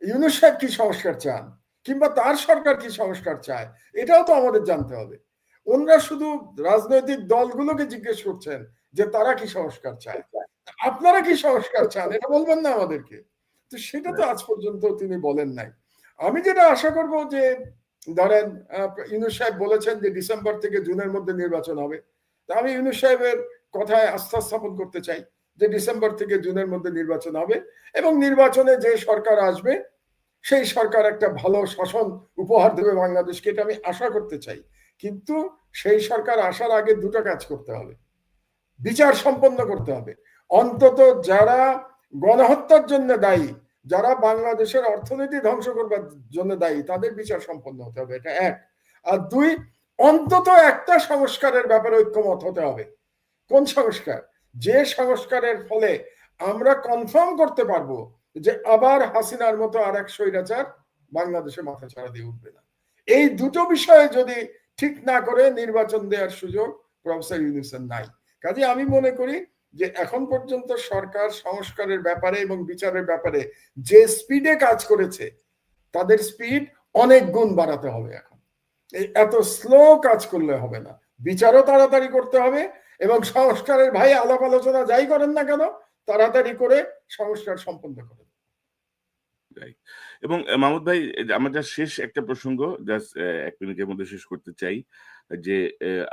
ইউনূস সাহেব কি সংস্কার চান, কিংবা তার সরকার কি সংস্কার চায়, এটাও তো আমাদের জানতে হবে। ওনারা শুধু রাজনৈতিক দলগুলোকে জিজ্ঞেস করছেন যে তারা কি সংস্কার চায়, আপনারা কি সংস্কার চান এটা বলবেন না আমাদেরকে? তো সেটা তো আজ পর্যন্ত তিনি বলেন নাই। আমি যেটা আশা করব যে ধরেন ইউনূস সাহেব বলেছেন যে ডিসেম্বর থেকে জুনের মধ্যে নির্বাচন হবে, তা আমি ইউনূস সাহেবের কথায় আস্থা স্থাপন করতে চাই যে ডিসেম্বর থেকে জুনের মধ্যে নির্বাচন হবে, এবং নির্বাচনে যে সরকার আসবে সেই সরকার একটা ভালো শাসন উপহার দেবে বাংলাদেশকে, এটা আমি আশা করতে চাই। কিন্তু সেই সরকার আসার আগে দুটো কাজ করতে হবে, বিচার সম্পন্ন করতে হবে। অন্তত যারা গণহত্যার জন্য দায়ী, যারা বাংলাদেশের অর্থনীতি ধ্বংস করবার জন্য দায়ী, তাদের বিচার সম্পন্ন হতে হবে, এটা এক। আর দুই, অন্তত একটা সংস্কারের ব্যাপারে ঐক্যমত হতে হবে। কোন সংস্কার? যে সংস্কারের ফলে আমরা কনফার্ম করতে পারবো যে আবার হাসিনার মতো আর এক স্বৈরাচার বাংলাদেশে মাথা ছাড়া দিয়ে উঠবে না। এই দুটো বিষয়ে যদি ঠিক না করে নির্বাচন দেওয়ার সুযোগ প্রফেসর ইউনূসের নাই। কাজে আমি মনে করি যে এখন পর্যন্ত সরকার সংস্কারের ব্যাপারে এবং বিচারের ব্যাপারে যে স্পিডে কাজ করেছে, তাদের স্পিড অনেক গুণ বাড়াতে হবে। এখন এত স্লো কাজ করলে হবে না, বিচারও তাড়াতাড়ি করতে হবে, এবং সংস্কারের ভাই আলাপ আলোচনা যাই করেন না কেন তাড়াতাড়ি করে সংস্কার সম্পন্ন করেন। এবং মাহমুদ ভাই, আমার যা শেষ একটা প্রসঙ্গ, জাস্ট ১ মিনিটের মধ্যে শেষ করতে চাই। যে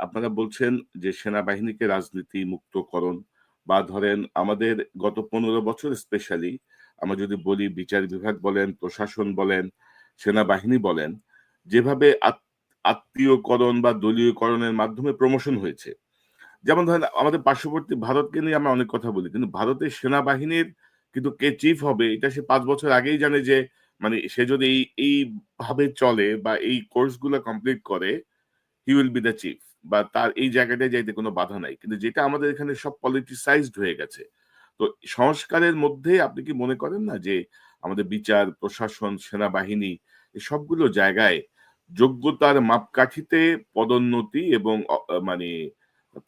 আপনারা বলছেন যে সেনাবাহিনীকে রাজনীতি মুক্তকরণ, বা ধরেন আমাদের গত ১৫ বছর স্পেশালি আমরা যদি বলি, বিচার বিভাগ বলেন, প্রশাসন বলেন, সেনাবাহিনী বলেন, যেভাবে আত্মীয়করণ বা দলীয়করণের মাধ্যমে প্রমোশন হয়েছে। যেমন ধরেন আমাদের পার্শ্ববর্তী ভারতকে নিয়ে আমরা অনেক কথা বলি, কিন্তু ভারতের সেনাবাহিনীর কিন্তু কে চিফ হবে এটা সে ৫ বছর আগেই জানে, যে মানে সে যদি এইভাবে চলে বা এই কোর্স গুলো কমপ্লিট করে, he will be the chief, বা তার এই জায়গাটায় যাইতে কোনো বাধা নাই। কিন্তু যেটা আমাদের এখানে সব পলিটিসাইজড হয়ে গেছে। তো সংস্কারের মধ্যে আপনি কি মনে করেন না যে আমাদের বিচার, প্রশাসন, সেনাবাহিনী এই সবগুলো জায়গায় যোগ্যতার মাপকাঠিতে পদোন্নতি এবং মানে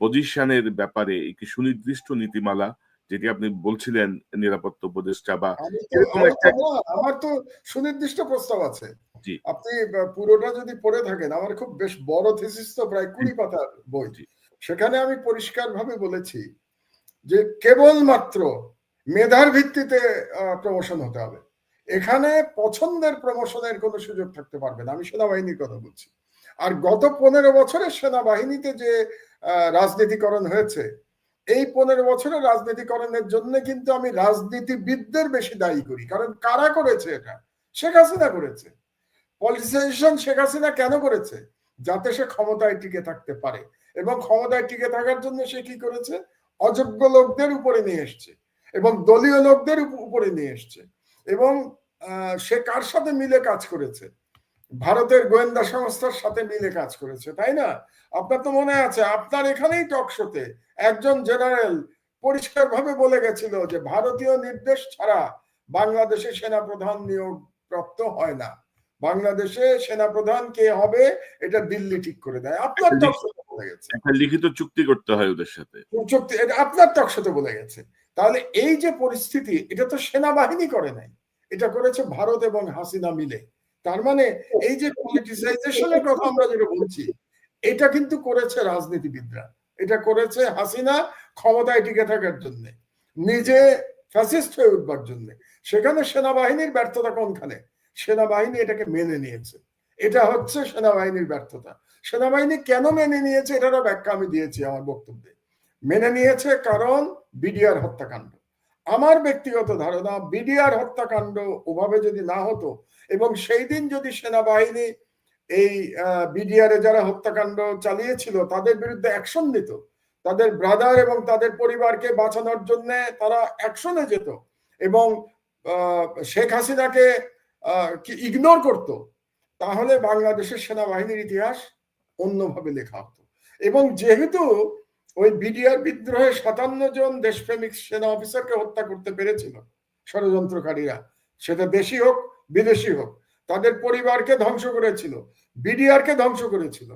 পজিশনের ব্যাপারে একটি সুনির্দিষ্ট নীতিমালা, যেটি আপনি বলছিলেন নিরাপত্তা উপদেষ্টা বা এরকম একটা। আমার তো সুনির্দিষ্ট প্রস্তাব আছে। জি, আপনি পুরোটা যদি পড়ে থাকেন, আমার খুব বেশ বড় থিসিস তো, প্রায় ২০ পাতার বই। জি, সেখানে আমি পরিষ্কার ভাবে বলেছি যে কেবলমাত্র মেধার ভিত্তিতে প্রমোশন হতে হবে। এখানে পছন্দের প্রমোশনের কোনো সুযোগ থাকতে পারবে না। আমি সেনাবাহিনীর কথা বলছি। আর গত ১৫ বছরে সেনাবাহিনীতে যে রাজনীতিকরণ হয়েছে, এই ১৫ বছরের রাজনীতিকরণের জন্য কিন্তু আমি রাজনীতিবিদদের বেশি দায়ী করি। কারণ কারা করেছে এটা? শেখ হাসিনা করেছে। পলিটিসাইজেশন শেখ হাসিনা কেন করেছে? যাতে সে ক্ষমতায় টিকে থাকতে পারে, এবং ক্ষমতায় টিকে থাকার জন্য সে কি করেছে? অযোগ্য লোকদের উপরে নিয়ে এসছে, এবং দলীয় লোকদের উপরে নিয়ে এসছে। এবং সে কার সাথে মিলে কাজ করেছে? ভারতের গোয়েন্দা সংস্থার সাথে মিলে কাজ করেছে, তাই না? আপনার তো মনে আছে, আপনার এখানেই টক শোতে একজন জেনারেল পরিষ্কারভাবে বলে গেছিল যে ভারতীয় নির্দেশ ছাড়া বাংলাদেশে সেনাপ্রধান নিয়োগ প্রাপ্ত হয় না। বাংলাদেশে সেনাপ্রধান কে হবে এটা দিল্লি ঠিক করে দেয়। আপনার টক শোতে বলে গেছে। একটা লিখিত চুক্তি করতে হয় ওদের সাথে। চুক্তি, এটা আপনার টক শোতে বলে গেছে। তাহলে এই যে পরিস্থিতি, এটা তো সেনাবাহিনী করে নাই, এটা করেছে ভারত এবং হাসিনা মিলে। তার মানে এই যে পলিটিসাইজেশনের কথা আমরা যেটা বলছি, এটা কিন্তু করেছে রাজনীতিবিদরা, এটা করেছে হাসিনা ক্ষমতায় টিকে থাকার জন্য, নিজে ফ্যাসিস্ট হয়ে উঠবার জন্য। সেখানে সেনাবাহিনীর ব্যর্থতা কোনখানে? সেনাবাহিনী এটাকে মেনে নিয়েছে, এটা হচ্ছে সেনাবাহিনীর ব্যর্থতা। সেনাবাহিনী কেন মেনে নিয়েছে এটারও ব্যাখ্যা আমি দিয়েছি আমার বক্তব্যে। মেনে নিয়েছে কারণ বিডিআর হত্যাকাণ্ড। আমার ব্যক্তিগত ধারণা, বিডিআর হত্যাকাণ্ড ওভাবে যদি না হতো, এবং সেই দিন যদি সেনাবাহিনী এই বিডিআর এ যারা হত্যাকাণ্ড চালিয়েছিল তাদের বিরুদ্ধে অ্যাকশন নিত, তাদের ব্রাদার এবং তাদের পরিবারকে বাঁচানোর জন্য তারা অ্যাকশনে যেত, এবং শেখ হাসিনাকে ইগনোর করত, তাহলে বাংলাদেশের সেনাবাহিনীর ইতিহাস অন্যভাবে লেখা হতো। এবং যেহেতু ওই বিডিআর বিদ্রোহে ৫৭ জন দেশপ্রেমিক সেনা অফিসারকে হত্যা করতে পেরেছিল ষড়যন্ত্রকারীরা, সেটা দেশি হোক বিদেশি হোক, তাদের পরিবারকে ধ্বংস করেছিল, বিডিআরকে ধ্বংস করেছিল।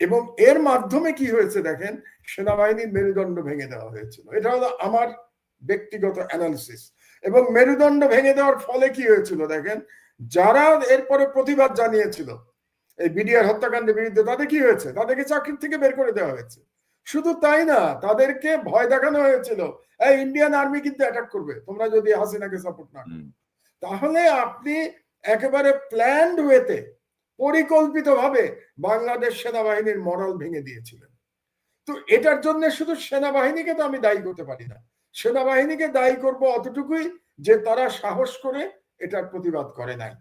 এবং এর মাধ্যমে কি হয়েছে দেখেন, সেনাবাহিনীর মেরুদণ্ড ভেঙে দেওয়া হয়েছিল। এটা হলো আমার ব্যক্তিগত অ্যানালিসিস। এবং মেরুদণ্ড ভেঙে দেওয়ার ফলে কি হয়েছিল দেখেন, যারা এরপরে প্রতিবাদ জানিয়েছিল এই বিডিআর হত্যাকাণ্ডের বিরুদ্ধে, তাদের কি হয়েছে, তাদেরকে চাকরি থেকে বের করে দেওয়া হয়েছে। শুধু তাই না, তাদেরকে ভয় দেখানো হয়েছিল, এই ইন্ডিয়ান আর্মি কিন্তু অ্যাটাক করবে তোমরা যদি হাসিনাকে সাপোর্ট না করো। তাহলে আপনি একেবারে প্ল্যান্ড ওয়েতে, পরিকল্পিতভাবে বাংলাদেশ সেনাবাহিনীর মরাল ভেঙে দিয়েছিলেন। তো এটার জন্য শুধু সেনাবাহিনীকে তো আমি দায়ী করতে পারি না। সেনাবাহিনীকে দায়ী করব অতটুকুই যে তারা সাহস করে এটার প্রতিবাদ করে নাই।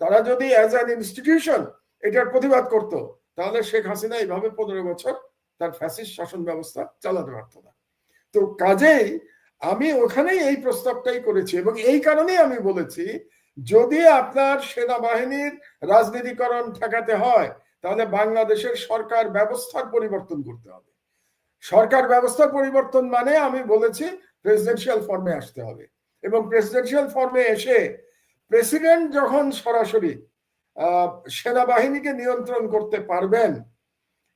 তারা যদি অ্যাজ অ্যান ইনস্টিটিউশন এটার প্রতিবাদ করত, তাহলে শেখ হাসিনা এইভাবে 15 বছর তার ফ্যাসিস্ট শাসন ব্যবস্থা চালাতে পারত না। তো কাজেই আমি ওখানেই এই প্রস্তাবটাই করেছি। এবং এই কারণেই আমি বলেছি, যদি আপনার সেনাবাহিনীর রাজনীতিকরণ ঠেকাতে হয়, তাহলে বাংলাদেশের সরকার ব্যবস্থার পরিবর্তন করতে হবে। সরকার ব্যবস্থার পরিবর্তন মানে আমি বলেছি প্রেসিডেন্সিয়াল ফর্মে আসতে হবে। এবং প্রেসিডেন্সিয়াল ফর্মে এসে প্রেসিডেন্ট যখন সরাসরি সেনাবাহিনীকে নিয়ন্ত্রণ করতে পারবেন,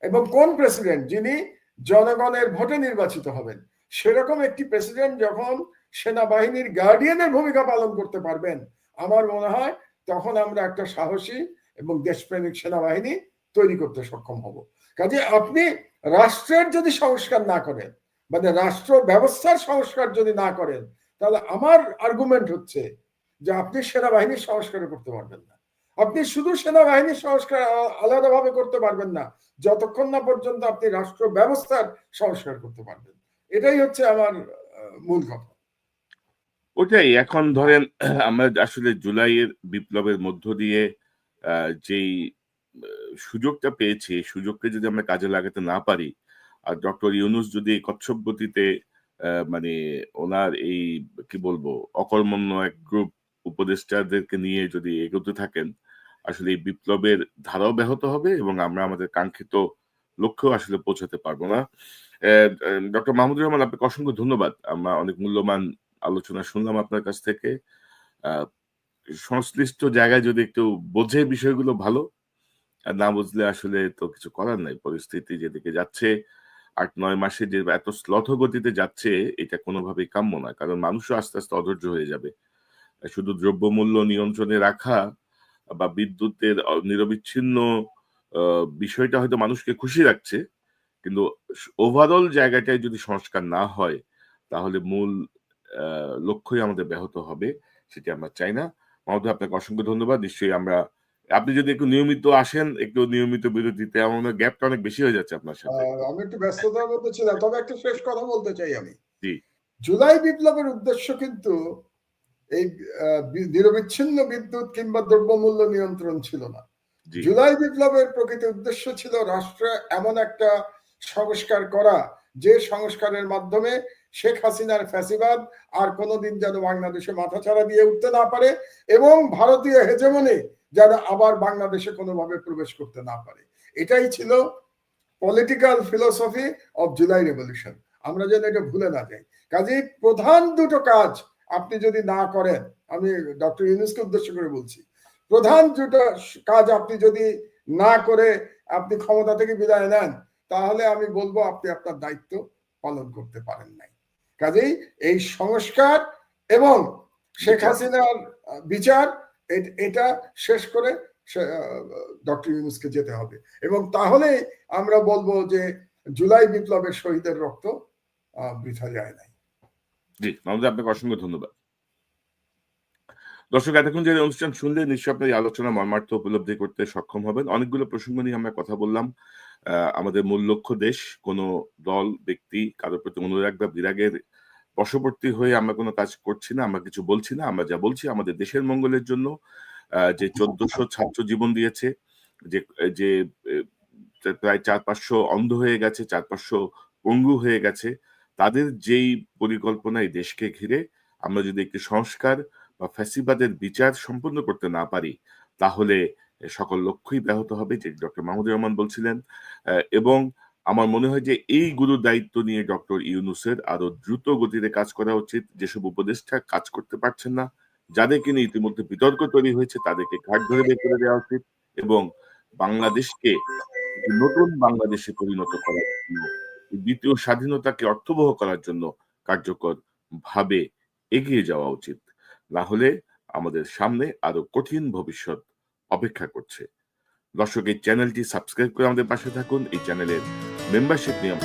এবং কোন প্রেসিডেন্ট, যিনি জনগণের ভোটে নির্বাচিত হবেন, সেরকম একটি প্রেসিডেন্ট যখন সেনাবাহিনীর গার্ডিয়ানের ভূমিকা পালন করতে পারবেন, আমার মনে হয় তখন আমরা একটা সাহসী এবং দেশপ্রেমিক সেনাবাহিনী তৈরি করতে সক্ষম হব। কাজে আপনি রাষ্ট্রের যদি সংস্কার না করেন, মানে রাষ্ট্র ব্যবস্থার সংস্কার যদি না করেন, তাহলে আমার আর্গুমেন্ট হচ্ছে যে আপনি সেনাবাহিনীর সংস্কার করতে পারবেন না। আপনি শুধু সেনাবাহিনীর সংস্কার আলাদাভাবে করতে পারবেন না যতক্ষণ না পর্যন্ত আপনি রাষ্ট্র ব্যবস্থার সংস্কার করতে পারবেন। এটাই হচ্ছে আমার মূল কথা। ওটাই এখন ধরেন আমরা আসলে জুলাইয়ের বিপ্লবের মধ্য দিয়ে যেই সুযোগটা পেয়েছি, এই সুযোগকে যদি আমরা কাজে লাগাতে না পারি, আর ডক্টর ইউনূস যদি কচ্ছপ গতিতে মানে ওনার এই কি বলবো অকর্মণ্য এক গ্রুপ উপদেষ্টাদেরকে নিয়ে যদি এগোতে থাকেন, আসলে এই বিপ্লবের ধারাও ব্যাহত হবে এবং আমরা আমাদের কাঙ্ক্ষিত লক্ষ্যেও আসলে পৌঁছাতে পারবো না। ডক্টর মাহমুদুর রহমান, আপনাকে অসংখ্য ধন্যবাদ। আমরা অনেক মূল্যবান আলোচনা শুনলাম আপনার কাছ থেকে। সংশ্লিষ্ট জায়গায় যদি একটু বোঝে বিষয়গুলো ভালো, আর না বুঝলে আসলে তো কিছু করার নাই। পরিস্থিতি যেদিকে যাচ্ছে ৮-৯ মাসে যে এত শ্লথ গতিতে যাচ্ছে, এটা কোনোভাবেই কাম্য না। কারণ মানুষও আস্তে আস্তে অধৈর্য হয়ে যাবে। শুধু দ্রব্যমূল্য নিয়ন্ত্রণে রাখা বা বিদ্যুতের নিরবিচ্ছিন্ন বিষয়টা হয়তো মানুষকে খুশি রাখছে, কিন্তু ওভারঅল জায়গাটায় যদি সংস্কার না হয়, তাহলে মূল লক্ষ্যই আমাদের ব্যাহত হবে। সেটি আমরা চাই না। মাহমুদুর, আপনাকে অসংখ্য ধন্যবাদ। নিশ্চয়ই আপনি যদি একটু নিয়মিত আসেন, একটু নিয়মিত বিরতিতে, আমার গ্যাপটা অনেক বেশি হয়ে যাচ্ছে আপনার সাথে। আমি একটু ব্যস্ততার মধ্যে ছিলাম, তবে একটা শেষ কথা বলতে চাই আমি। জি। জুলাই বিপ্লবের উদ্দেশ্য কিন্তু এই নিরবিচ্ছিন্ন বিদ্যুৎ কিংবা দ্রব্যমূল্য নিয়ন্ত্রণ ছিল না। জুলাই বিপ্লবের প্রকৃত উদ্দেশ্য ছিল রাষ্ট্রে এমন একটা সংস্কার করা, যে সংস্কারের মাধ্যমে শেখ হাসিনার ফ্যাসিবাদ আর কোনোদিন যেন বাংলাদেশে মাথাচাড়া দিয়ে উঠতে না পারে, এবং ভারতীয় হেজেমনি যেন আবার বাংলাদেশে কোনোভাবে প্রবেশ করতে না পারে। এটাই ছিল political philosophy of July revolution. আমরা যেন এটা ভুলে না যাই। কাজেই প্রধান দুটো কাজ আপনি যদি না করেন, আমি ডক্টর ইউনূসকে উদ্দেশ্য করে বলছি, প্রধান দুটো কাজ আপনি যদি না করে আপনি ক্ষমতা থেকে বিদায় নেন, তাহলে আমি বলবো আপনি আপনার দায়িত্ব পালন করতে পারেন নাই। কাজেই এই সংস্কার এবং শেখ হাসিনার বিচার, এটা শেষ করে ডক্টর ইউনূসকে যেতে হবে। এবং তাহলে আমরা বলবো যে জুলাই বিপ্লবের শহীদের রক্ত বৃথা যায় নাই। জি, মাহমুদুর, আপনাকে অসংখ্য ধন্যবাদ। দর্শক, এতক্ষণ যে অনুষ্ঠান শুনলে নিশ্চয়ই আপনার এই আলোচনা মর্মার্থ উপলব্ধি করতে সক্ষম হবেন। অনেকগুলো প্রসঙ্গ নিয়ে আমরা কথা বললাম। আমাদের মূল লক্ষ্য দেশ। কোনো দল, ব্যক্তি, কারোর প্রতি অনুরাগ বা বিরাগের বশবর্তী হয়ে আমরা কোনো কাজ করছি না, আমরা কিছু বলছি না। আমরা যা বলছি আমাদের দেশের মঙ্গলের জন্য। যে ১৪০০ ছাত্র জীবন দিয়েছে, যে যে প্রায় ৪-৫০০ অন্ধ হয়ে গেছে, ৪-৫০০ পঙ্গু হয়ে গেছে, তাদের যেই পরিকল্পনা এই দেশকে ঘিরে, আমরা যদি একটি সংস্কার বা ফ্যাসিবাদের বিচার সম্পন্ন করতে না পারি, তাহলে সকল লক্ষ্যই ব্যাহত হবে, যে ডক্টর মাহমুদুর রহমান বলছিলেন। এবং আমার মনে হয় যে এই গুরু দায়িত্ব নিয়ে ডক্টর ইউনূসের আরো দ্রুত গতিতে কাজ করা উচিত। যেসব উপদেষ্টা কাজ করতে পারছেন না, যাদেরকে নিয়ে ইতিমধ্যে বিতর্ক তৈরি হয়েছে তাদেরকে ঘাট ধরে বের করে দেওয়া উচিত এবং বাংলাদেশকে একটি নতুন বাংলাদেশে পরিণত করার জন্য, দ্বিতীয় স্বাধীনতাকে অর্থবহ করার জন্য কার্যকর ভাবে এগিয়ে যাওয়া উচিত। না হলে আমাদের সামনে আরো কঠিন ভবিষ্যৎ অপেক্ষা করছে। দর্শক, এই চ্যানেলটি সাবস্ক্রাইব করে আমাদের পাশে থাকুন। এই চ্যানেলের মেম্বারশিপ নিয়ে